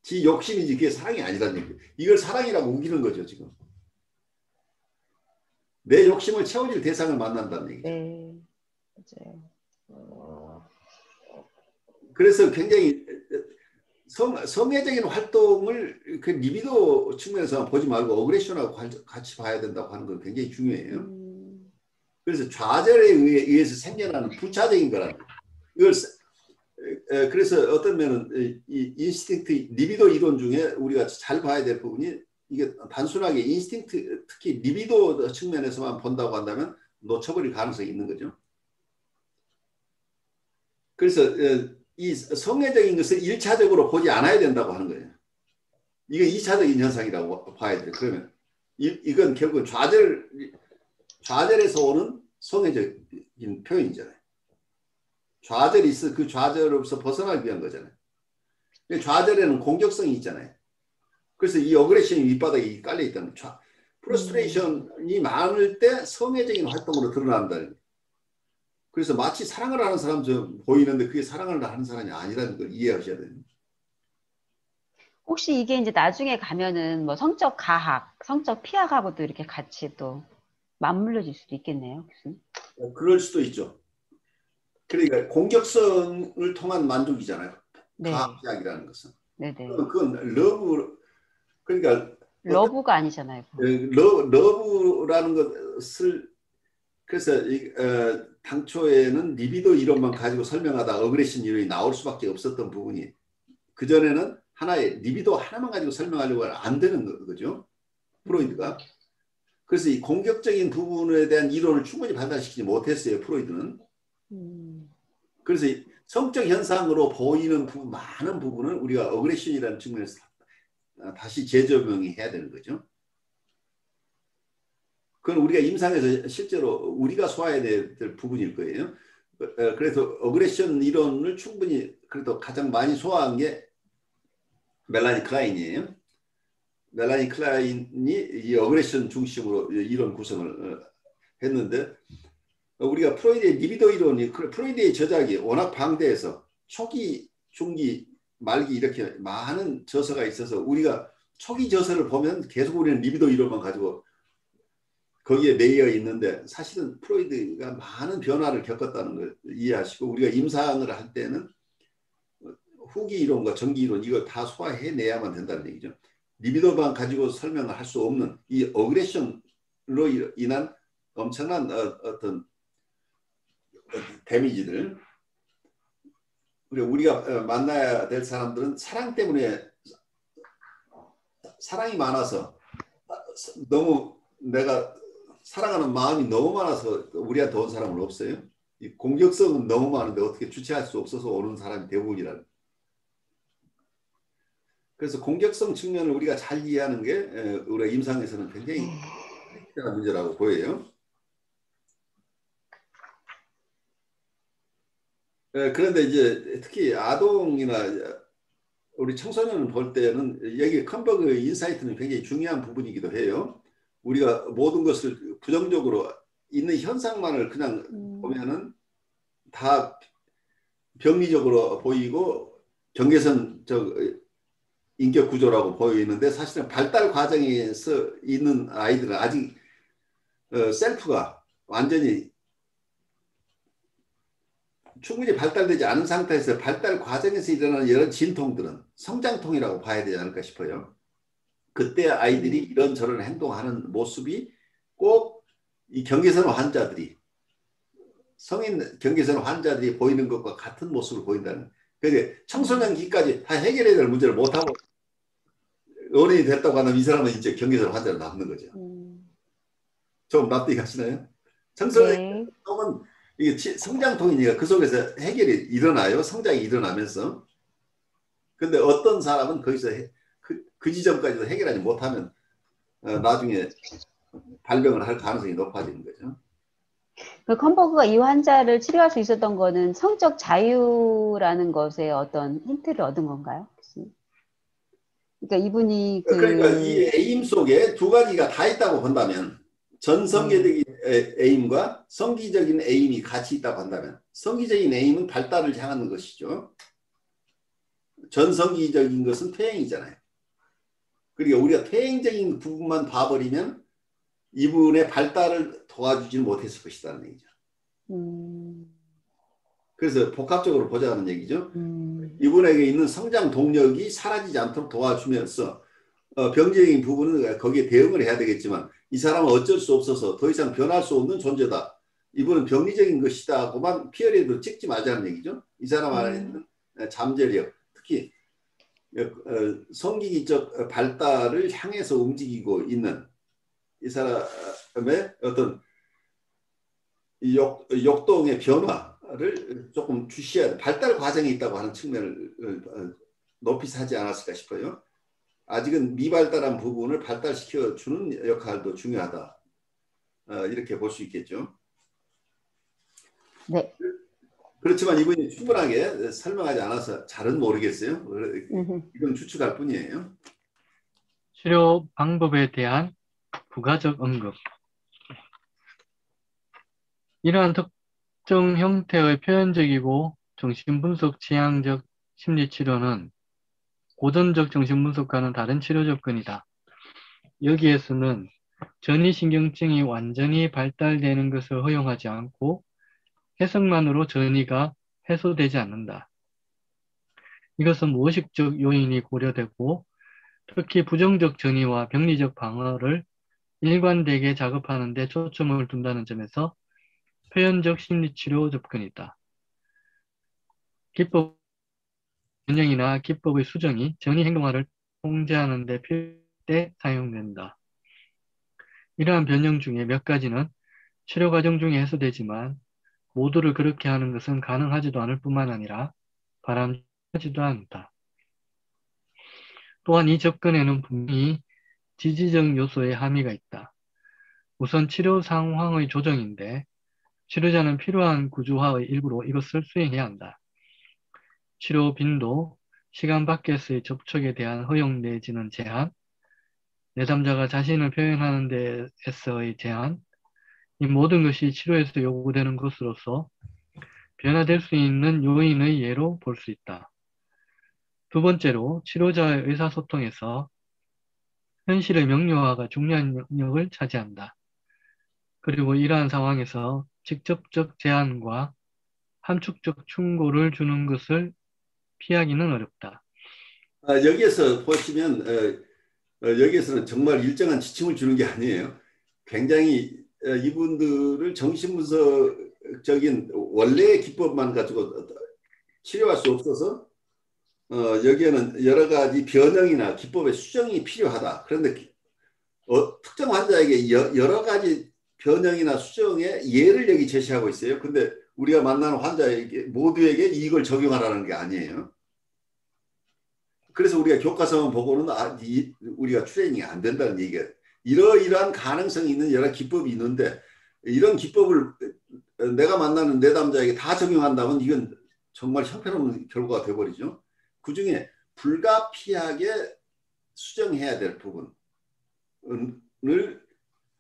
[SPEAKER 2] 지 욕심이지 그게 사랑이 아니라는 얘기예요. 이걸 사랑이라고 우기는 거죠, 지금. 내 욕심을 채워줄 대상을 만난다는 얘기죠.
[SPEAKER 3] 네. 맞아요.
[SPEAKER 2] 그래서 굉장히 성애적인 활동을 그 리비도 측면에서 보지 말고 어그레션하고 같이 봐야 된다고 하는 건 굉장히 중요해요. 그래서 좌절에 의해서 생겨나는 부차적인 거라는 거예요. 이걸 그래서 어떤 면은 이 인스팅트 리비도 이론 중에 우리가 잘 봐야 될 부분이 이게 단순하게 인스팅트 특히 리비도 측면에서만 본다고 한다면 놓쳐버릴 가능성이 있는 거죠. 그래서 이 성애적인 것을 1차적으로 보지 않아야 된다고 하는 거예요. 이게 2차적인 현상이라고 봐야 돼요. 그러면 이건 결국은 좌절에서 오는 성애적인 표현이잖아요. 좌절이 있어 그 좌절로서 벗어나기 위한 거잖아요. 좌절에는 공격성이 있잖아요. 그래서 이 어그레션이 밑바닥에 깔려 있다는 거죠. 프러스트레이션이 많을 때 성애적인 활동으로 드러난다는 거예요. 그래서 마치 사랑을 하는 사람처럼 보이는데 그게 사랑을 하는 사람이 아니라는 걸 이해하셔야 돼요.
[SPEAKER 3] 혹시 이게 이제 나중에 가면은 뭐 성적 가학, 성적 피학하고도 이렇게 같이 또 맞물려질 수도 있겠네요, 교수님.
[SPEAKER 2] 그럴 수도 있죠. 그러니까 공격성을 통한 만족이잖아요.
[SPEAKER 3] 네.
[SPEAKER 2] 가학이라는 것은.
[SPEAKER 3] 네네.
[SPEAKER 2] 그건 러브, 그러니까
[SPEAKER 3] 러브가 아니잖아요.
[SPEAKER 2] 러브라는 것을 그래서 당초에는 리비도 이론만 가지고 설명하다 어그레션 이론이 나올 수밖에 없었던 부분이 그전에는 하나의 리비도 하나만 가지고 설명하려고 하면 안 되는 거죠. 프로이드가. 그래서 이 공격적인 부분에 대한 이론을 충분히 발달시키지 못했어요. 프로이드는. 그래서 성적 현상으로 보이는 많은 부분은 우리가 어그레션이라는 측면에서 다시 재조명해야 되는 거죠. 그건 우리가 임상에서 실제로 우리가 소화해야 될 부분일 거예요. 그래서 어그레션 이론을 충분히 그래도 가장 많이 소화한 게 멜라니 클라인이에요. 멜라니 클라인이 이 어그레션 중심으로 이론 구성을 했는데 우리가 프로이드의 리비도 이론이 프로이드의 저작이 워낙 방대해서 초기, 중기, 말기 이렇게 많은 저서가 있어서 우리가 초기 저서를 보면 계속 우리는 리비도 이론만 가지고 거기에 매여 있는데 사실은 프로이드가 많은 변화를 겪었다는 걸 이해하시고 우리가 임상을 할 때는 후기 이론과 전기 이론 이거 다 소화해내야만 된다는 얘기죠. 리비도만 가지고 설명을 할 수 없는 이 어그레션으로 인한 엄청난 어떤 데미지들 우리가 만나야 될 사람들은 사랑 때문에 사랑이 많아서 너무 내가 사랑하는 마음이 너무 많아서 우리한테 온 사람은 없어요. 이 공격성은 너무 많은데 어떻게 주체할 수 없어서 오는 사람이 대부분이라는. 그래서 공격성 측면을 우리가 잘 이해하는 게 우리가 임상에서는 굉장히 중요한 문제라고 보여요. 그런데 이제 특히 아동이나 우리 청소년을 볼 때는 여기 컨버그 인사이트는 굉장히 중요한 부분이기도 해요. 우리가 모든 것을 부정적으로 있는 현상만을 그냥 보면은 다 병리적으로 보이고 경계선 인격 구조라고 보이는데 사실은 발달 과정에서 있는 아이들은 아직 셀프가 완전히 충분히 발달되지 않은 상태에서 발달 과정에서 일어나는 여러 진통들은 성장통이라고 봐야 되지 않을까 싶어요. 그때 아이들이 이런저런 행동하는 모습이 꼭 이 경계선 환자들이 성인 경계선 환자들이 보이는 것과 같은 모습을 보인다는. 그러니까 청소년기까지 다 해결해야 될 문제를 못하고 어른이 됐다고 하면 이 사람은 이제 경계선 환자로 남는 거죠. 좀 납득이 가시나요? 청소년은 이게 성장통이니까 그 속에서 해결이 일어나요. 성장이 일어나면서. 근데 어떤 사람은 거기서 그 지점까지도 해결하지 못하면 나중에 발병을 할 가능성이 높아지는 거죠.
[SPEAKER 3] 그 컨버그가 이 환자를 치료할 수 있었던 거는 성적 자유라는 것에 어떤 힌트를 얻은 건가요? 그러니까 이분이
[SPEAKER 2] 그러니까 이 에임 속에 두 가지가 다 있다고 본다면 전성기적인 에임과 성기적인 에임이 같이 있다고 한다면 성기적인 에임은 발달을 향하는 것이죠. 전성기적인 것은 퇴행이잖아요. 그러니까 우리가 퇴행적인 부분만 봐버리면 이분의 발달을 도와주지는 못했을 것이라는 얘기죠. 그래서 복합적으로 보자는 얘기죠. 이분에게 있는 성장 동력이 사라지지 않도록 도와주면서 병리적인 부분은 거기에 대응을 해야 되겠지만 이 사람은 어쩔 수 없어서 더 이상 변할 수 없는 존재다. 이분은 병리적인 것이다고만 피어리에도 찍지 말자는 얘기죠. 이 사람 안에 있는 잠재력, 특히 성기기적 발달을 향해서 움직이고 있는 이 사람의 어떤 역동의 변화를 조금 주시해야 돼. 발달 과정이 있다고 하는 측면을 높이 사지 않았을까 싶어요. 아직은 미발달한 부분을 발달시켜주는 역할도 중요하다. 이렇게 볼 수 있겠죠.
[SPEAKER 3] 네.
[SPEAKER 2] 그렇지만 이분이 충분하게 설명하지 않아서 잘은 모르겠어요. 이건 추측할 뿐이에요.
[SPEAKER 1] 치료 방법에 대한 부가적 언급. 이러한 특정 형태의 표현적이고 정신분석 지향적 심리치료는 고전적 정신분석과는 다른 치료 접근이다. 여기에서는 전이신경증이 완전히 발달되는 것을 허용하지 않고 해석만으로 전이가 해소되지 않는다. 이것은 무의식적 요인이 고려되고 특히 부정적 전이와 병리적 방어를 일관되게 작업하는 데 초점을 둔다는 점에서 표현적 심리치료 접근이다. 기법 변형이나 기법의 수정이 전이 행동화를 통제하는 데 필요할 때 사용된다. 이러한 변형 중에 몇 가지는 치료 과정 중에 해소되지만 모두를 그렇게 하는 것은 가능하지도 않을 뿐만 아니라 바람직하지도 않다. 또한 이 접근에는 분명히 지지적 요소의 함의가 있다. 우선 치료 상황의 조정인데 치료자는 필요한 구조화의 일부로 이것을 수행해야 한다. 치료 빈도, 시간 밖에서의 접촉에 대한 허용 내지는 제한, 내담자가 자신을 표현하는 데에서의 제한, 이 모든 것이 치료에서 요구되는 것으로서 변화될 수 있는 요인의 예로 볼 수 있다. 두 번째로 치료자의 의사소통에서 현실의 명료화가 중요한 영역을 차지한다. 그리고 이러한 상황에서 직접적 제한과 함축적 충고를 주는 것을 피하기는 어렵다.
[SPEAKER 2] 여기에서 보시면 여기에서는 정말 일정한 지침을 주는 게 아니에요. 굉장히 이분들을 정신분석적인 원래의 기법만 가지고 치료할 수 없어서 여기에는 여러 가지 변형이나 기법의 수정이 필요하다. 그런데 특정 환자에게 여러 가지 변형이나 수정의 예를 여기 제시하고 있어요. 근데 우리가 만나는 환자에게 모두에게 이걸 적용하라는 게 아니에요. 그래서 우리가 교과서만 보고는 우리가 트레이닝이 안 된다는 얘기가 이러이러한 가능성이 있는 여러 기법이 있는데 이런 기법을 내가 만나는 내담자에게 다 적용한다면 이건 정말 형편없는 결과가 돼버리죠. 그중에 불가피하게 수정해야 될 부분을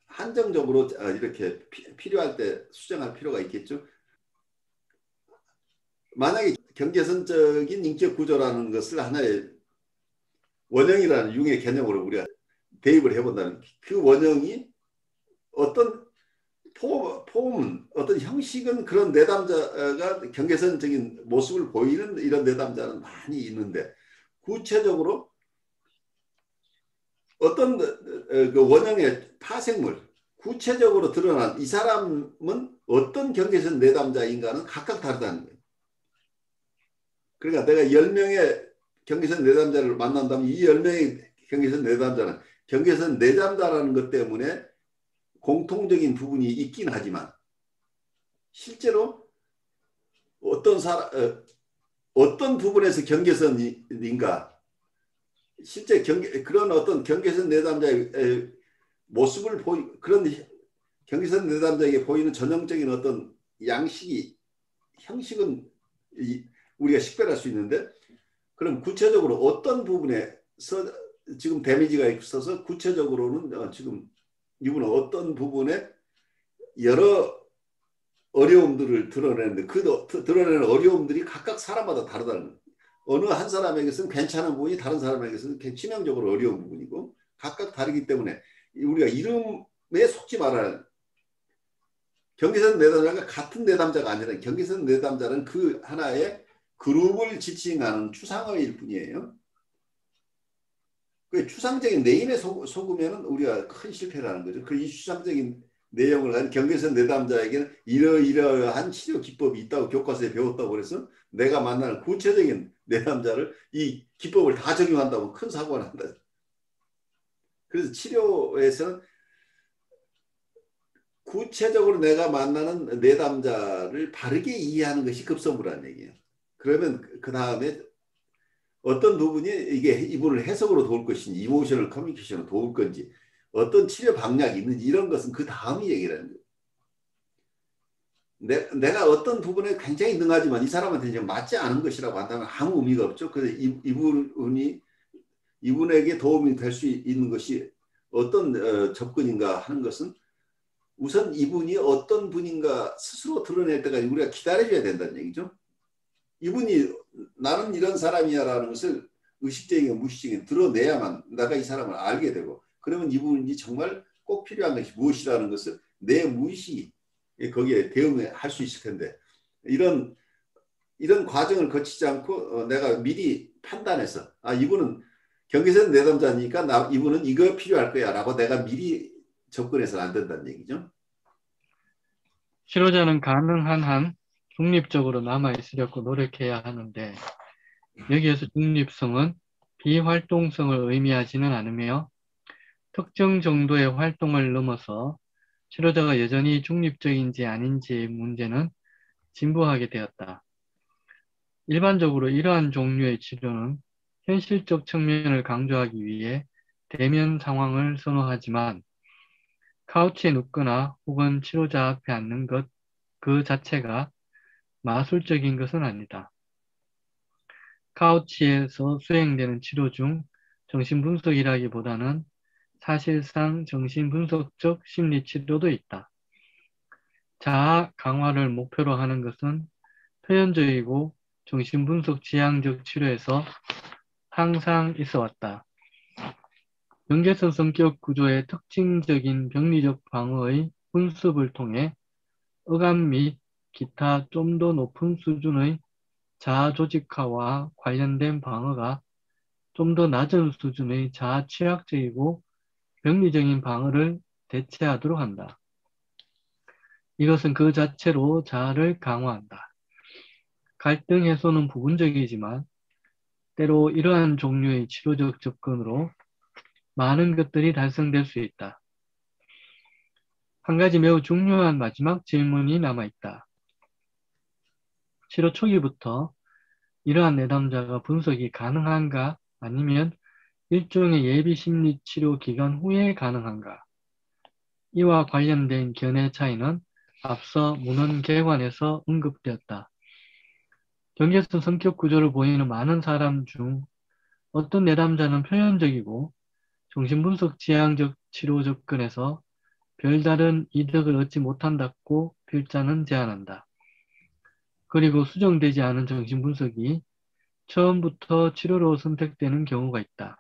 [SPEAKER 2] 한정적으로 이렇게 필요할 때 수정할 필요가 있겠죠. 만약에 경계선적인 인격 구조라는 것을 하나의 원형이라는 융의 개념으로 우리가 대입을 해본다면 그 원형이 어떤 폼은 어떤 형식은 그런 내담자가 경계선적인 모습을 보이는 이런 내담자는 많이 있는데 구체적으로 어떤 그 원형의 파생물 구체적으로 드러난 이 사람은 어떤 경계선 내담자인가는 각각 다르다는 거예요. 그러니까 내가 10명의 경계선 내담자를 만난다면 이 10명의 경계선 내담자는 경계선 내담자라는 것 때문에 공통적인 부분이 있긴 하지만 실제로 어떤 부분에서 경계선인가 실제 그런 어떤 경계선 내담자의 모습을 그런 경계선 내담자에게 보이는 전형적인 어떤 형식은 우리가 식별할 수 있는데 그럼 구체적으로 어떤 부분에서 지금 데미지가 있어서 구체적으로는 지금 이분은 어떤 부분에 여러 어려움들을 드러내는데 그 드러내는 어려움들이 각각 사람마다 다르다는 거예요. 어느 한 사람에게서는 괜찮은 부분이 다른 사람에게서는 치명적으로 어려운 부분이고 각각 다르기 때문에 우리가 이름에 속지 말아야 경계선 내담자가 같은 내담자가 아니라 경계선 내담자는 그 하나의 그룹을 지칭하는 추상어일 뿐이에요. 그 추상적인 네임에 속으면 우리가 큰 실패를 하는 거죠. 그 이 추상적인 내용을 한 경계선 내담자에게는 이러이러한 치료 기법이 있다고 교과서에 배웠다고 그래서 내가 만나는 구체적인 내담자를 이 기법을 다 적용한다고 큰 사고가 난다. 그래서 치료에서는 구체적으로 내가 만나는 내담자를 바르게 이해하는 것이 급선무라는 얘기예요. 그러면 그 다음에 어떤 부분이 이게 이분을 해석으로 도울 것인지 이모셔널 커뮤니케이션으로 도울 건지 어떤 치료 방향이 있는지 이런 것은 그 다음이 얘기를 하는 거예요. 내가 어떤 부분에 굉장히 능하지만 이 사람한테 이제 맞지 않은 것이라고 한다면 아무 의미가 없죠. 그래서 이분에게 도움이 될 수 있는 것이 어떤 접근인가 하는 것은 우선 이분이 어떤 분인가 스스로 드러낼 때까지 우리가 기다려줘야 된다는 얘기죠. 이분이 나는 이런 사람이야라는 것을 의식적이고 무의식적인 드러내야만 내가 이 사람을 알게 되고 그러면 이분이 정말 꼭 필요한 것이 무엇이라는 것을 내 무의식이 거기에 대응할 수 있을 텐데 이런 과정을 거치지 않고 내가 미리 판단해서 이분은 경계선 내담자니까 이분은 이거 필요할 거야 라고 내가 미리 접근해서는 안 된다는 얘기죠.
[SPEAKER 1] 치료자는 가능한 한 중립적으로 남아있으려고 노력해야 하는데 여기에서 중립성은 비활동성을 의미하지는 않으며 특정 정도의 활동을 넘어서 치료자가 여전히 중립적인지 아닌지의 문제는 진부하게 되었다. 일반적으로 이러한 종류의 치료는 현실적 측면을 강조하기 위해 대면 상황을 선호하지만 카우치에 눕거나 혹은 치료자 앞에 앉는 것 그 자체가 마술적인 것은 아니다. 카우치에서 수행되는 치료 중 정신분석이라기보다는 사실상 정신분석적 심리치료도 있다. 자아 강화를 목표로 하는 것은 표현적이고 정신분석 지향적 치료에서 항상 있어 왔다. 경계선 성격 구조의 특징적인 병리적 방어의 분습을 통해 의감 및 기타 좀 더 높은 수준의 자아 조직화와 관련된 방어가 좀 더 낮은 수준의 자아 취약적이고 병리적인 방어를 대체하도록 한다. 이것은 그 자체로 자아를 강화한다. 갈등 해소는 부분적이지만 때로 이러한 종류의 치료적 접근으로 많은 것들이 달성될 수 있다. 한 가지 매우 중요한 마지막 질문이 남아있다. 치료 초기부터 이러한 내담자가 분석이 가능한가 아니면 일종의 예비 심리 치료 기간 후에 가능한가? 이와 관련된 견해 차이는 앞서 문헌개관에서 언급되었다. 경계성 성격 구조를 보이는 많은 사람 중 어떤 내담자는 표현적이고 정신분석 지향적 치료 접근에서 별다른 이득을 얻지 못한다고 필자는 제안한다. 그리고 수정되지 않은 정신분석이 처음부터 치료로 선택되는 경우가 있다.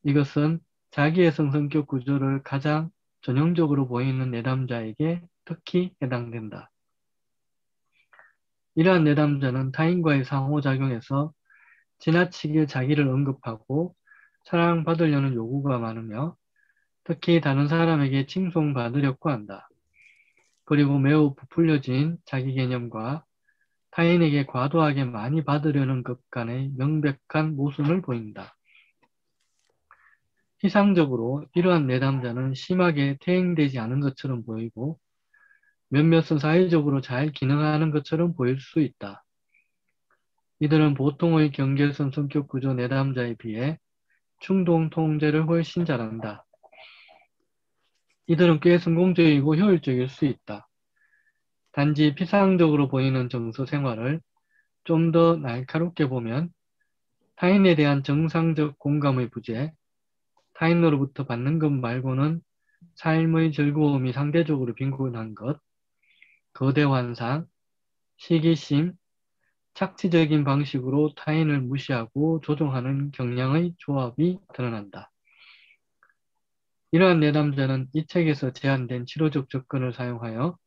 [SPEAKER 1] 이것은 자기애성 성격 구조를 가장 전형적으로 보이는 내담자에게 특히 해당된다. 이러한 내담자는 타인과의 상호작용에서 지나치게 자기를 언급하고 사랑받으려는 요구가 많으며 특히 다른 사람에게 칭송받으려고 한다. 그리고 매우 부풀려진 자기 개념과 타인에게 과도하게 많이 받으려는 것 간의 명백한 모순을 보인다. 피상적으로 이러한 내담자는 심하게 퇴행되지 않은 것처럼 보이고 몇몇은 사회적으로 잘 기능하는 것처럼 보일 수 있다. 이들은 보통의 경계선 성격 구조 내담자에 비해 충동 통제를 훨씬 잘한다. 이들은 꽤 성공적이고 효율적일 수 있다. 단지 피상적으로 보이는 정서 생활을 좀 더 날카롭게 보면 타인에 대한 정상적 공감의 부재, 타인으로부터 받는 것 말고는 삶의 즐거움이 상대적으로 빈곤한 것, 거대 환상, 시기심, 착취적인 방식으로 타인을 무시하고 조종하는 경향의 조합이 드러난다. 이러한 내담자는 이 책에서 제안된 치료적 접근을 사용하여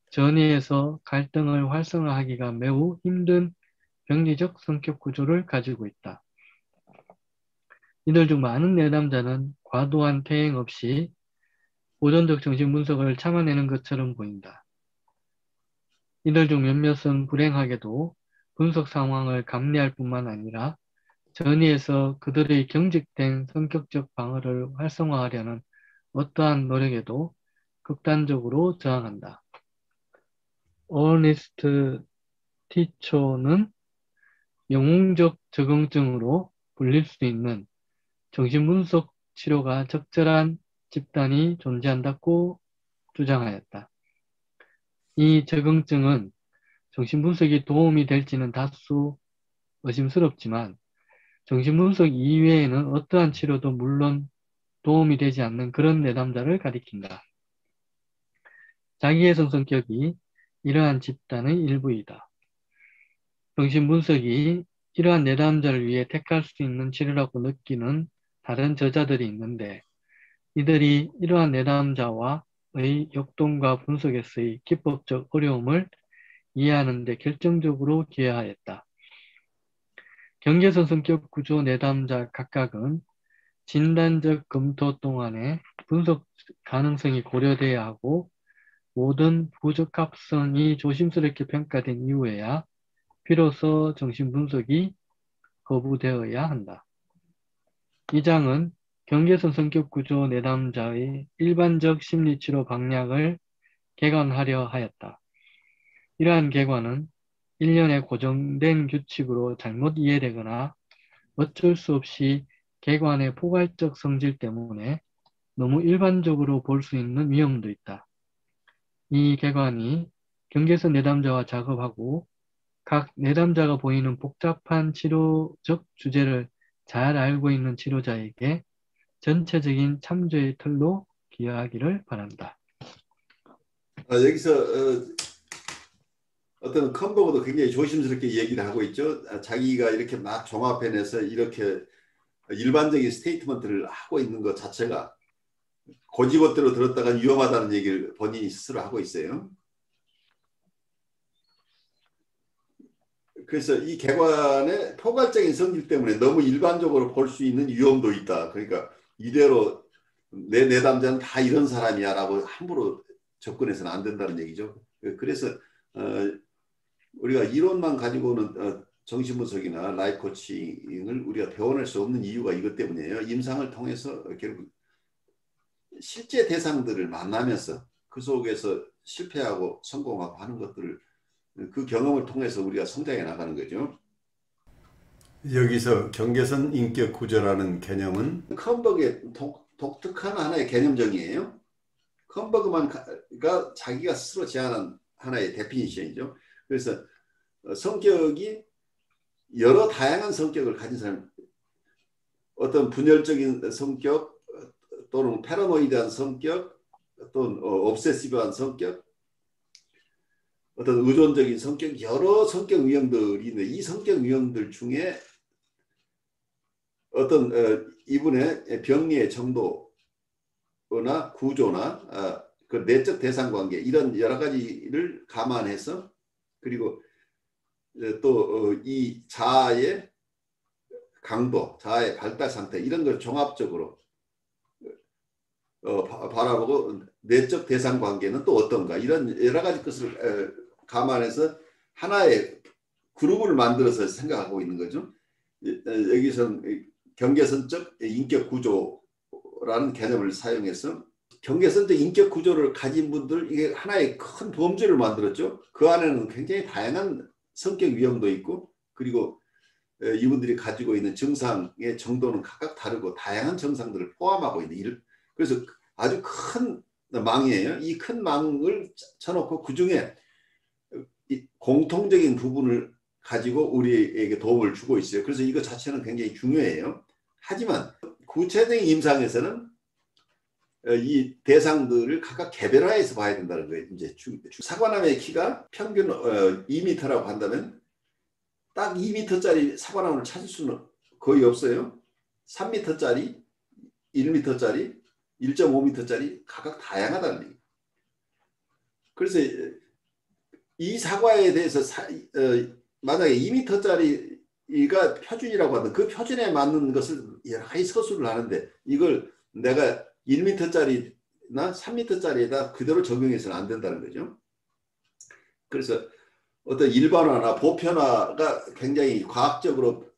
[SPEAKER 1] 전이에서 갈등을 활성화하기가 매우 힘든 병리적 성격 구조를 가지고 있다. 이들 중 많은 내담자는 과도한 퇴행 없이 보존적 정신분석을 참아내는 것처럼 보인다. 이들 중 몇몇은 불행하게도 분석 상황을 감내할 뿐만 아니라 전이에서 그들의 경직된 성격적 방어를 활성화하려는 어떠한 노력에도 극단적으로 저항한다. 어니스트 티초는 영웅적 적응증으로 불릴 수 있는 정신분석 치료가 적절한 집단이 존재한다고 주장하였다. 이 적응증은 정신분석이 도움이 될지는 다소 의심스럽지만 정신분석 이외에는 어떠한 치료도 물론 도움이 되지 않는 그런 내담자를 가리킨다. 자기애성 성격이 이러한 집단의 일부이다. 정신분석이 이러한 내담자를 위해 택할 수 있는 치료라고 느끼는 다른 저자들이 있는데 이들이 이러한 내담자와의 역동과 분석에서의 기법적 어려움을 이해하는 데 결정적으로 기여하였다. 경계선 성격 구조 내담자 각각은 진단적 검토 동안에 분석 가능성이 고려돼야 하고 모든 부적합성이 조심스럽게 평가된 이후에야 비로소 정신분석이 거부되어야 한다. 이 장은 경계선 성격구조 내담자의 일반적 심리치료 방향을 개관하려 하였다. 이러한 개관은 일련의 고정된 규칙으로 잘못 이해되거나 어쩔 수 없이 개관의 포괄적 성질 때문에 너무 일반적으로 볼 수 있는 위험도 있다. 이 개관이 경계선 내담자와 작업하고 각 내담자가 보이는 복잡한 치료적 주제를 잘 알고 있는 치료자에게 전체적인 참조의 틀로 기여하기를 바란다.
[SPEAKER 2] 여기서 어떤 컨버거도 굉장히 조심스럽게 얘기를 하고 있죠. 자기가 이렇게 막 종합해내서 이렇게 일반적인 스테이트먼트를 하고 있는 것 자체가 고지것대로 들었다가 위험하다는 얘기를 본인이 스스로 하고 있어요. 그래서 이 개관의 포괄적인 성질 때문에 너무 일반적으로 볼 수 있는 위험도 있다. 그러니까 이대로 내 내담자는 다 이런 사람이야 라고 함부로 접근해서는 안 된다는 얘기죠. 그래서 우리가 이론만 가지고는 정신분석이나 라이프 코칭을 우리가 배워낼 수 없는 이유가 이것 때문이에요. 임상을 통해서 결국 실제 대상들을 만나면서 그 속에서 실패하고 성공하고 하는 것들을 그 경험을 통해서 우리가 성장해 나가는 거죠. 여기서 경계선 인격 구조라는 개념은 컴버그의 독특한 하나의 개념정의예요. 컴버그가 자기가 스스로 제안한 하나의 데피니션이죠. 그래서 성격이 여러 다양한 성격을 가진 사람, 어떤 분열적인 성격 또는 패러노이드한 성격 또는 옵세시브한 성격, 어떤 의존적인 성격, 여러 성격 유형들이 있는데 이 성격 유형들 중에 어떤 이분의 병리의 정도나 구조나 그 내적 대상 관계 이런 여러 가지를 감안해서 그리고 또 이 자아의 강도, 자아의 발달 상태 이런 걸 종합적으로 바라보고 내적 대상 관계는 또 어떤가 이런 여러 가지 것을 감안해서 하나의 그룹을 만들어서 생각하고 있는 거죠. 여기서는 경계선적 인격 구조라는 개념을 사용해서 경계선적 인격 구조를 가진 분들 이게 하나의 큰 범주를 만들었죠. 그 안에는 굉장히 다양한 성격 유형도 있고 그리고 이분들이 가지고 있는 증상의 정도는 각각 다르고 다양한 증상들을 포함하고 있는 그래서 아주 큰 망이에요. 이 큰 망을 쳐놓고 그중에 공통적인 부분을 가지고 우리에게 도움을 주고 있어요. 그래서 이거 자체는 굉장히 중요해요. 하지만 구체적인 임상에서는 이 대상들을 각각 개별화해서 봐야 된다는 거예요. 이제 사과나무의 키가 평균 2m라고 한다면 딱 2m짜리 사과나무를 찾을 수는 거의 없어요. 3m짜리, 1m짜리, 1.5m짜리 각각 다양하다는 얘기예요. 그래서 이 사과에 대해서 만약에 2m짜리가 표준이라고 하면 그 표준에 맞는 것을 여러 가지 서술을 하는데 이걸 내가 1m짜리나 3m짜리에다 그대로 적용해서는 안 된다는 거죠. 그래서 어떤 일반화나 보편화가 굉장히 과학적으로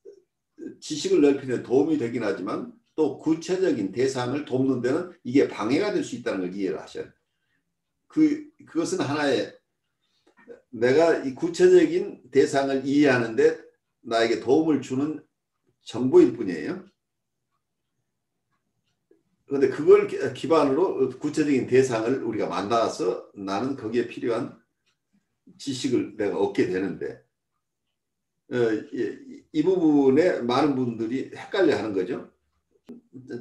[SPEAKER 2] 지식을 넓히는 데 도움이 되긴 하지만 또 구체적인 대상을 돕는 데는 이게 방해가 될 수 있다는 걸 이해를 하셔야 돼요. 그것은 하나의 내가 이 구체적인 대상을 이해하는데 나에게 도움을 주는 정보일 뿐이에요. 그런데 그걸 기반으로 구체적인 대상을 우리가 만나서 나는 거기에 필요한 지식을 내가 얻게 되는데 이 부분에 많은 분들이 헷갈려 하는 거죠.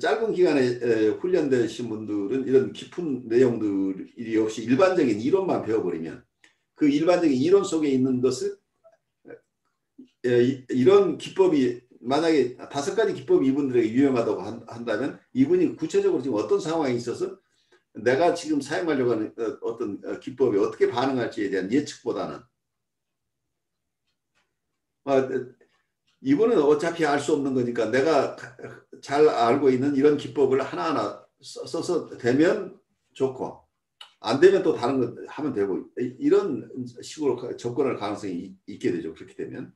[SPEAKER 2] 짧은 기간에 훈련되신 분들은 이런 깊은 내용들이 없이 일반적인 이론만 배워버리면 그 일반적인 이론 속에 있는 것을 이런 기법이 만약에 5가지 기법이 이분들에게 유용하다고 한다면 이분이 구체적으로 지금 어떤 상황에 있어서 내가 지금 사용하려고 하는 어떤 기법이 어떻게 반응할지에 대한 예측보다는 이분은 어차피 알 수 없는 거니까 내가 잘 알고 있는 이런 기법을 하나하나 써서 되면 좋고 안 되면 또 다른 거 하면 되고 이런 식으로 접근할 가능성이 있게 되죠. 그렇게 되면.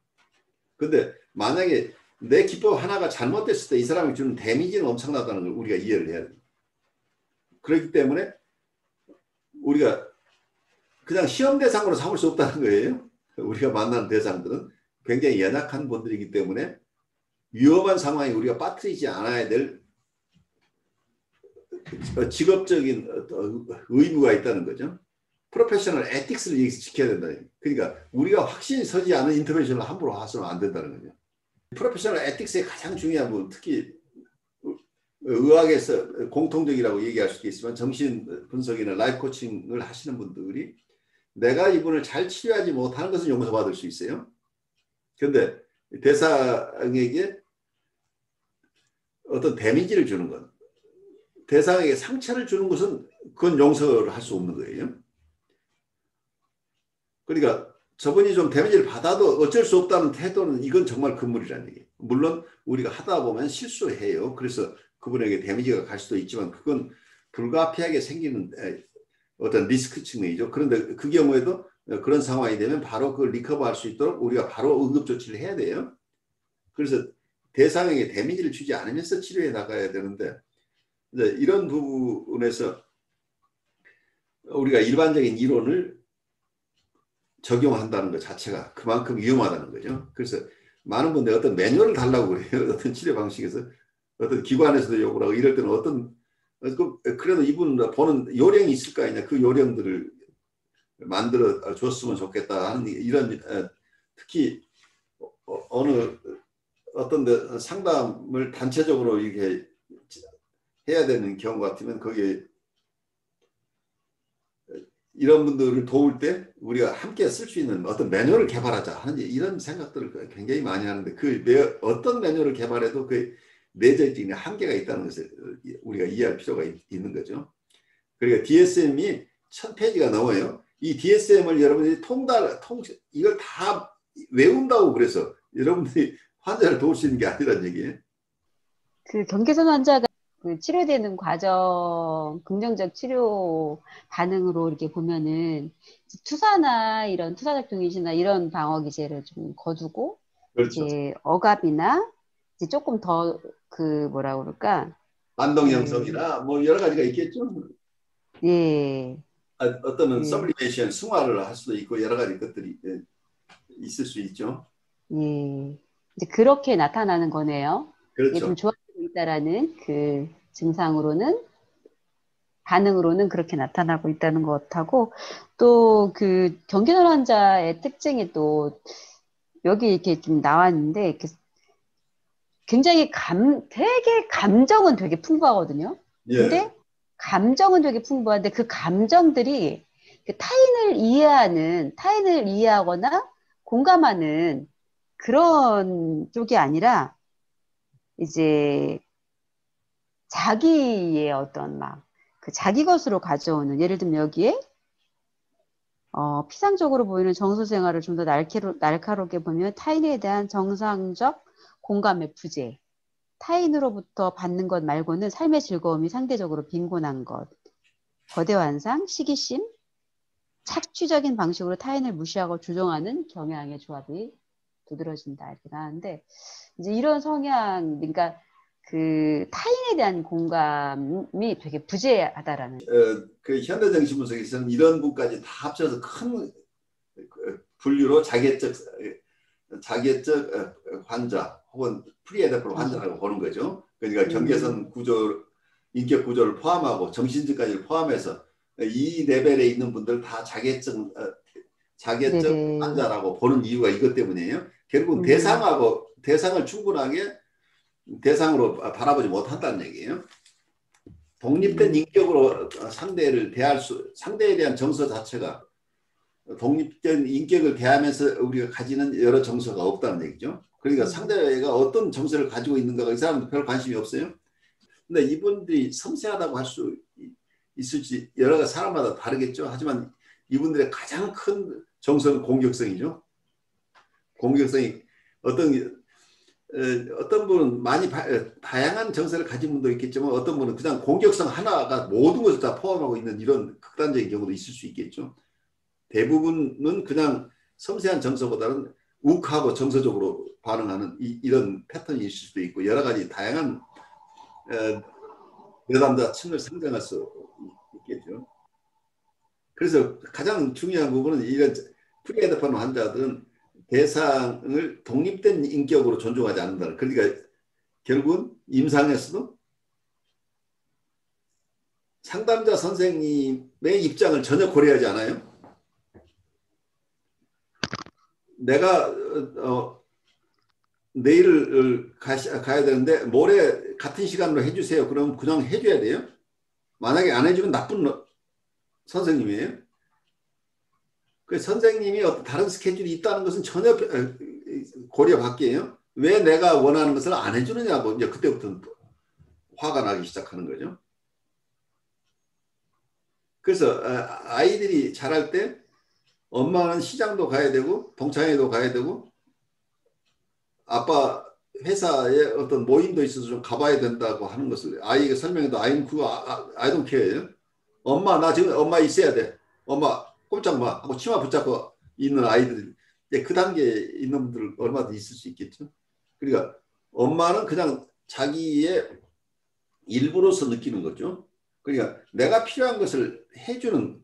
[SPEAKER 2] 근데 만약에 내 기법 하나가 잘못됐을 때 이 사람이 주는 데미지는 엄청나다는 걸 우리가 이해를 해야 됩니다. 그렇기 때문에 우리가 그냥 시험 대상으로 삼을 수 없다는 거예요. 우리가 만나는 대상들은 굉장히 연약한 분들이기 때문에 위험한 상황에 우리가 빠뜨리지 않아야 될 직업적인 의무가 있다는 거죠. 프로페셔널 에틱스를 지켜야 된다. 그러니까 우리가 확신이 서지 않은 인터벤션을 함부로 해서는 안 된다는 거죠. 프로페셔널 에틱스의 가장 중요한 부분, 특히 의학에서 공통적이라고 얘기할 수도 있지만 정신 분석이나 라이프 코칭을 하시는 분들이 내가 이분을 잘 치료하지 못하는 것은 용서받을 수 있어요. 그런데 대상에게 어떤 데미지를 주는 것, 대상에게 상처를 주는 것은 그건 용서를 할 수 없는 거예요. 그러니까 저분이 좀 데미지를 받아도 어쩔 수 없다는 태도는 이건 정말 금물이라는 얘기예요. 물론 우리가 하다 보면 실수해요. 그래서 그분에게 데미지가 갈 수도 있지만 그건 불가피하게 생기는 어떤 리스크 측면이죠. 그런데 그 경우에도 그런 상황이 되면 바로 그걸 리커버할 수 있도록 우리가 바로 응급조치를 해야 돼요. 그래서 대상에게 데미지를 주지 않으면서 치료해 나가야 되는데 이런 부분에서 우리가 일반적인 이론을 적용한다는 것 자체가 그만큼 위험하다는 거죠. 그래서 많은 분들이 어떤 매뉴얼을 달라고 그래요. 어떤 치료 방식에서 어떤 기관에서도 요구를 하고 이럴 때는 그래도 이분 보는 요령이 있을 거 아니냐. 그 요령들을 만들어 줬으면 좋겠다 하는 이런 특히 어느 어떤 데 상담을 단체적으로 이렇게 해야 되는 경우 같으면 거기에 이런 분들을 도울 때 우리가 함께 쓸 수 있는 어떤 매뉴얼을 개발하자 하는 이런 생각들을 굉장히 많이 하는데 어떤 매뉴얼을 개발해도 그 내재적인 한계가 있다는 것을 우리가 이해할 필요가 있는 거죠. 그러니까 DSM이 1000페이지가 넘어요. 이 DSM을 여러분들이 이걸 다 외운다고 그래서 여러분들이 환자를 도울 수 있는 게 아니란 얘기예요.
[SPEAKER 3] 그 경계선 환자가 그 치료되는 과정, 긍정적 치료 반응으로 이렇게 보면은 투사나 이런 투사적 동의시나 이런 방어 기제를 좀 거두고
[SPEAKER 2] 그렇죠.
[SPEAKER 3] 이제 억압이나 이제 조금 더 그 뭐라 그럴까?
[SPEAKER 2] 반동 형성이나 뭐 여러 가지가 있겠죠.
[SPEAKER 3] 예.
[SPEAKER 2] 어떤
[SPEAKER 3] 예.
[SPEAKER 2] 서블리메이션, 승화를 할 수도 있고 여러 가지 것들이 있을 수 있죠.
[SPEAKER 3] 예. 이제 그렇게 나타나는 거네요. 이게
[SPEAKER 2] 그렇죠.
[SPEAKER 3] 좀 좋아지고 있다라는 그 증상으로는 반응으로는 그렇게 나타나고 있다는 것하고 또 그 경계선 환자의 특징이 또 여기 이렇게 좀 나왔는데 이렇게 굉장히 되게 감정은 되게 풍부하거든요.
[SPEAKER 2] 예.
[SPEAKER 3] 근데 감정은 되게 풍부한데 그 감정들이 그 타인을 이해하거나 공감하는 그런 쪽이 아니라 이제 자기의 어떤 막 그 자기 것으로 가져오는 예를 들면 여기에 피상적으로 보이는 정서 생활을 좀 더 날카롭게 보면 타인에 대한 정상적 공감의 부재, 타인으로부터 받는 것 말고는 삶의 즐거움이 상대적으로 빈곤한 것, 거대 환상, 시기심, 착취적인 방식으로 타인을 무시하고 조종하는 경향의 조합이 두드러진다 이렇게 나왔는데 이제 이런 성향, 그러니까 그 타인에 대한 공감이 되게 부재하다라는.
[SPEAKER 2] 그 현대정신분석에서는 이런 부분까지 다 합쳐서 큰 분류로 자기애적 환자 혹은 프리에더플 환자라고 보는 거죠. 그러니까 경계선 구조, 인격 구조를 포함하고 정신증까지 포함해서 이 레벨에 있는 분들 다 자기애적 환자라고 보는 이유가 이것 때문이에요. 결국은 대상을 충분하게 대상으로 바라보지 못한다는 얘기예요. 독립된 인격으로 상대에 대한 정서 자체가 독립된 인격을 대하면서 우리가 가지는 여러 정서가 없다는 얘기죠. 그러니까 상대가 어떤 정서를 가지고 있는가가 이 사람도 별 관심이 없어요. 근데 이분들이 섬세하다고 할 수 있을지 여러 사람마다 다르겠죠. 하지만 이분들의 가장 큰 정서는 공격성이죠. 공격성이 어떤 분은 많이 다양한 정서를 가진 분도 있겠지만 어떤 분은 그냥 공격성 하나가 모든 것을 다 포함하고 있는 이런 극단적인 경우도 있을 수 있겠죠. 대부분은 그냥 섬세한 정서보다는 욱하고 정서적으로 반응하는 이런 패턴이 있을 수도 있고 여러 가지 다양한 내담자 층을 상정할 수 있겠죠. 그래서 가장 중요한 부분은 이런 프리헤드폰 환자들은 대상을 독립된 인격으로 존중하지 않는다. 그러니까 결국은 임상에서도 상담자 선생님의 입장을 전혀 고려하지 않아요. 내가 내일 가야 되는데 모레 같은 시간으로 해주세요. 그럼 그냥 해줘야 돼요. 만약에 안 해주면 나쁜 선생님이에요. 그 선생님이 어떤 다른 스케줄이 있다는 것은 전혀 고려 밖이에요. 왜 내가 원하는 것을 안 해주느냐, 뭐 이제 그때부터 화가 나기 시작하는 거죠. 그래서 아이들이 자랄 때 엄마는 시장도 가야 되고 동창회도 가야 되고 아빠 회사에 어떤 모임도 있어서 좀 가봐야 된다고 하는 것을 아이에게 설명해도 아이는 그거 I don't care예요. 엄마 나 지금 엄마 있어야 돼. 엄마 꼼짝 마 하고 치마 붙잡고 있는 아이들 그 단계에 있는 분들 얼마든지 있을 수 있겠죠. 그러니까 엄마는 그냥 자기의 일부로서 느끼는 거죠. 그러니까 내가 필요한 것을 해주는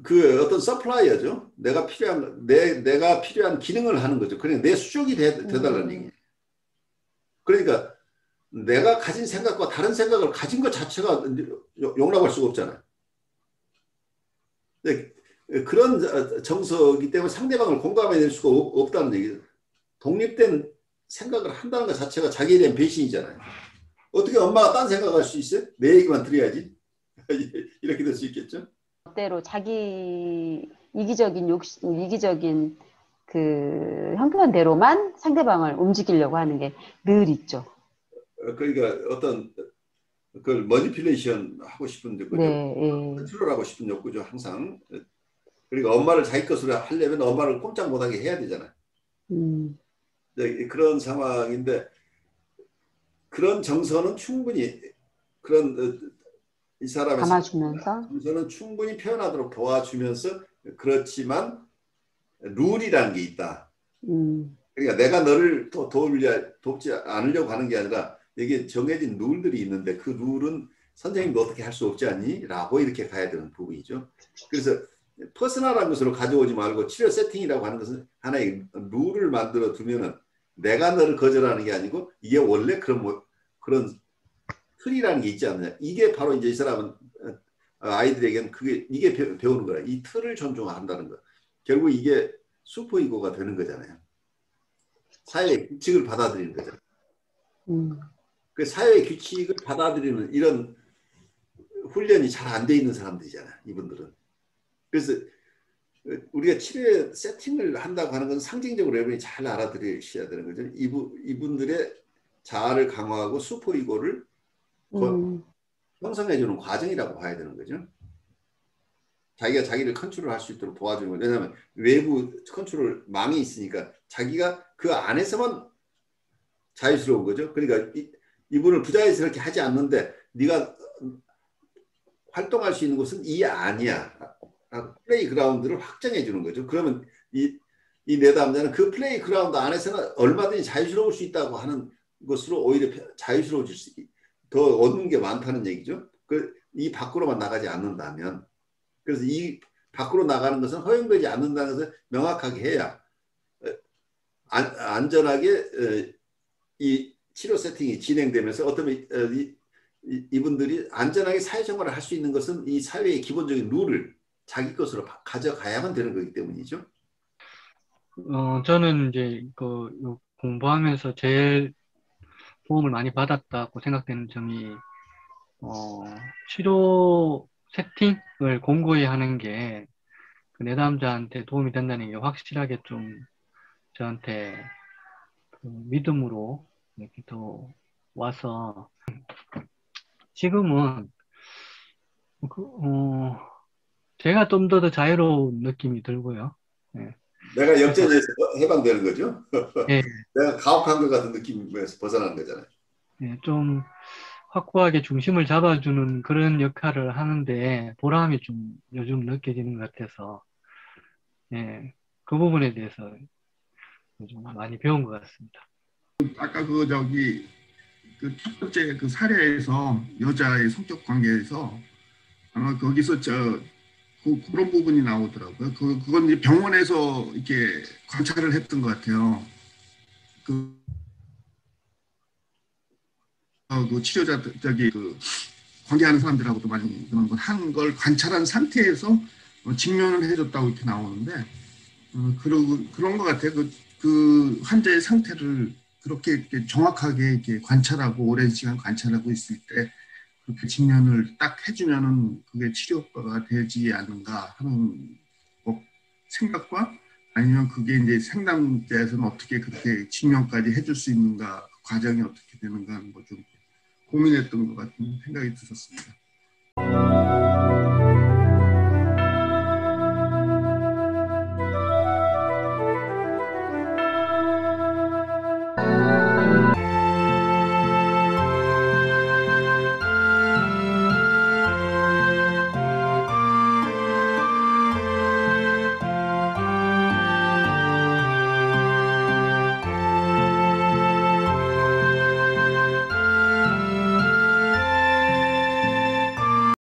[SPEAKER 2] 그 어떤 서플라이어죠. 내가 필요한 기능을 하는 거죠. 그러니까 내 수족이 되달라는 얘기예요. 그러니까 내가 가진 생각과 다른 생각을 가진 것 자체가 용납할 수가 없잖아요. 그런 정서이기 때문에 상대방을 공감해낼 수가 없다는 얘기죠. 독립된 생각을 한다는 것 자체가 자기에 대한 배신이잖아요. 어떻게 엄마가 딴 생각할 수 있어요? 내 얘기만 들어야지. 이렇게 될 수 있겠죠.
[SPEAKER 3] 때로 자기 이기적인 그 형편대로만 상대방을 움직이려고 하는 게 늘 있죠.
[SPEAKER 2] 그러니까 어떤 그걸 머니플레이션 하고 싶은 욕구죠.
[SPEAKER 3] 네,
[SPEAKER 2] 컨트롤하고 싶은 욕구죠. 항상. 그러니까 엄마를 자기 것으로 하려면 엄마를 꼼짝 못하게 해야 되잖아요. 그런 상황인데 그런 정서는 충분히 그런 이 사람의
[SPEAKER 3] 담아주면서
[SPEAKER 2] 정서는 충분히 표현하도록 도와주면서 그렇지만 룰이라는 게 있다. 그러니까 내가 너를 돕지 않으려고 하는 게 아니라 이게 정해진 룰들이 있는데 그 룰은 선생님도 어떻게 할 수 없지 않니? 라고 이렇게 가야 되는 부분이죠. 그래서 퍼스널한 것으로 가져오지 말고 치료 세팅이라고 하는 것은 하나의 룰을 만들어 두면은 내가 너를 거절하는 게 아니고 이게 원래 그런 틀이라는 게 있지 않느냐. 이게 바로 이제 이 사람은 아이들에게는 이게 배우는 거야. 이 틀을 존중한다는 거. 결국 이게 슈퍼이고가 되는 거잖아요. 사회의 규칙을 받아들이는 거잖아요. 그 사회의 규칙을 받아들이는 이런 훈련이 잘 안 돼 있는 사람들이잖아요. 이분들은. 그래서 우리가 치료의 세팅을 한다고 하는 건 상징적으로 여러분이 잘 알아들으셔야 되는 거죠. 이분들의 자아를 강화하고 슈퍼이고를 형성해주는 과정이라고 봐야 되는 거죠. 자기가 자기를 컨트롤할 수 있도록 도와주는 거죠. 왜냐하면 외부 컨트롤망이 있으니까 자기가 그 안에서만 자유스러운 거죠. 그러니까 이분을 부자연스럽게 하지 않는데 네가 활동할 수 있는 곳은 이 안이야. 플레이그라운드를 확정해 주는 거죠. 그러면 이 내담자는 그 플레이그라운드 안에서는 얼마든지 자유스러울 수 있다고 하는 것으로 오히려 자유스러워질 수 더 얻는 게 많다는 얘기죠. 이 밖으로만 나가지 않는다면. 그래서 이 밖으로 나가는 것은 허용되지 않는다는 것을 명확하게 해야 안전하게 이 치료 세팅이 진행되면서 어떤 이분들이 안전하게 사회생활을 할 수 있는 것은 이 사회의 기본적인 룰을 자기 것으로 가져가야만 되는 거기 때문이죠.
[SPEAKER 1] 저는 이제 공부하면서 제일 도움을 많이 받았다고 생각되는 점이 치료 세팅을 공고히 하는 게 그 내담자한테 도움이 된다는 게 확실하게 좀 저한테 그 믿음으로 이렇게 더 와서 지금은 제가 좀 더 자유로운 느낌이 들고요. 네.
[SPEAKER 2] 내가 역전에서 해방되는 거죠.
[SPEAKER 1] 예,
[SPEAKER 2] 내가 가혹한 것 같은 느낌에서 벗어나는 거잖아요.
[SPEAKER 1] 예, 좀 확고하게 중심을 잡아주는 그런 역할을 하는데 보람이 좀 요즘 느껴지는 것 같아서 예, 그 부분에 대해서 요즘 많이 배운 것 같습니다.
[SPEAKER 4] 아까 첫 번째 그 사례에서 여자의 성격 관계에서 아마 거기서 그런 부분이 나오더라고요. 그건 이제 병원에서 이렇게 관찰을 했던 것 같아요. 그 치료자 관계하는 사람들하고도 많이 그런 걸 한 걸 관찰한 상태에서 직면을 해줬다고 이렇게 나오는데 그런 것 같아요. 그 환자의 상태를 그렇게 정확하게 이렇게 관찰하고 오랜 시간 관찰하고 있을 때 그렇게 직면을 딱 해주면은 그게 치료가 되지 않는가 하는 생각과 아니면 그게 이제 상담자에서는 어떻게 그렇게 직면까지 해줄 수 있는가 그 과정이 어떻게 되는가 하는 거 좀 고민했던 것 같은 생각이 들었습니다.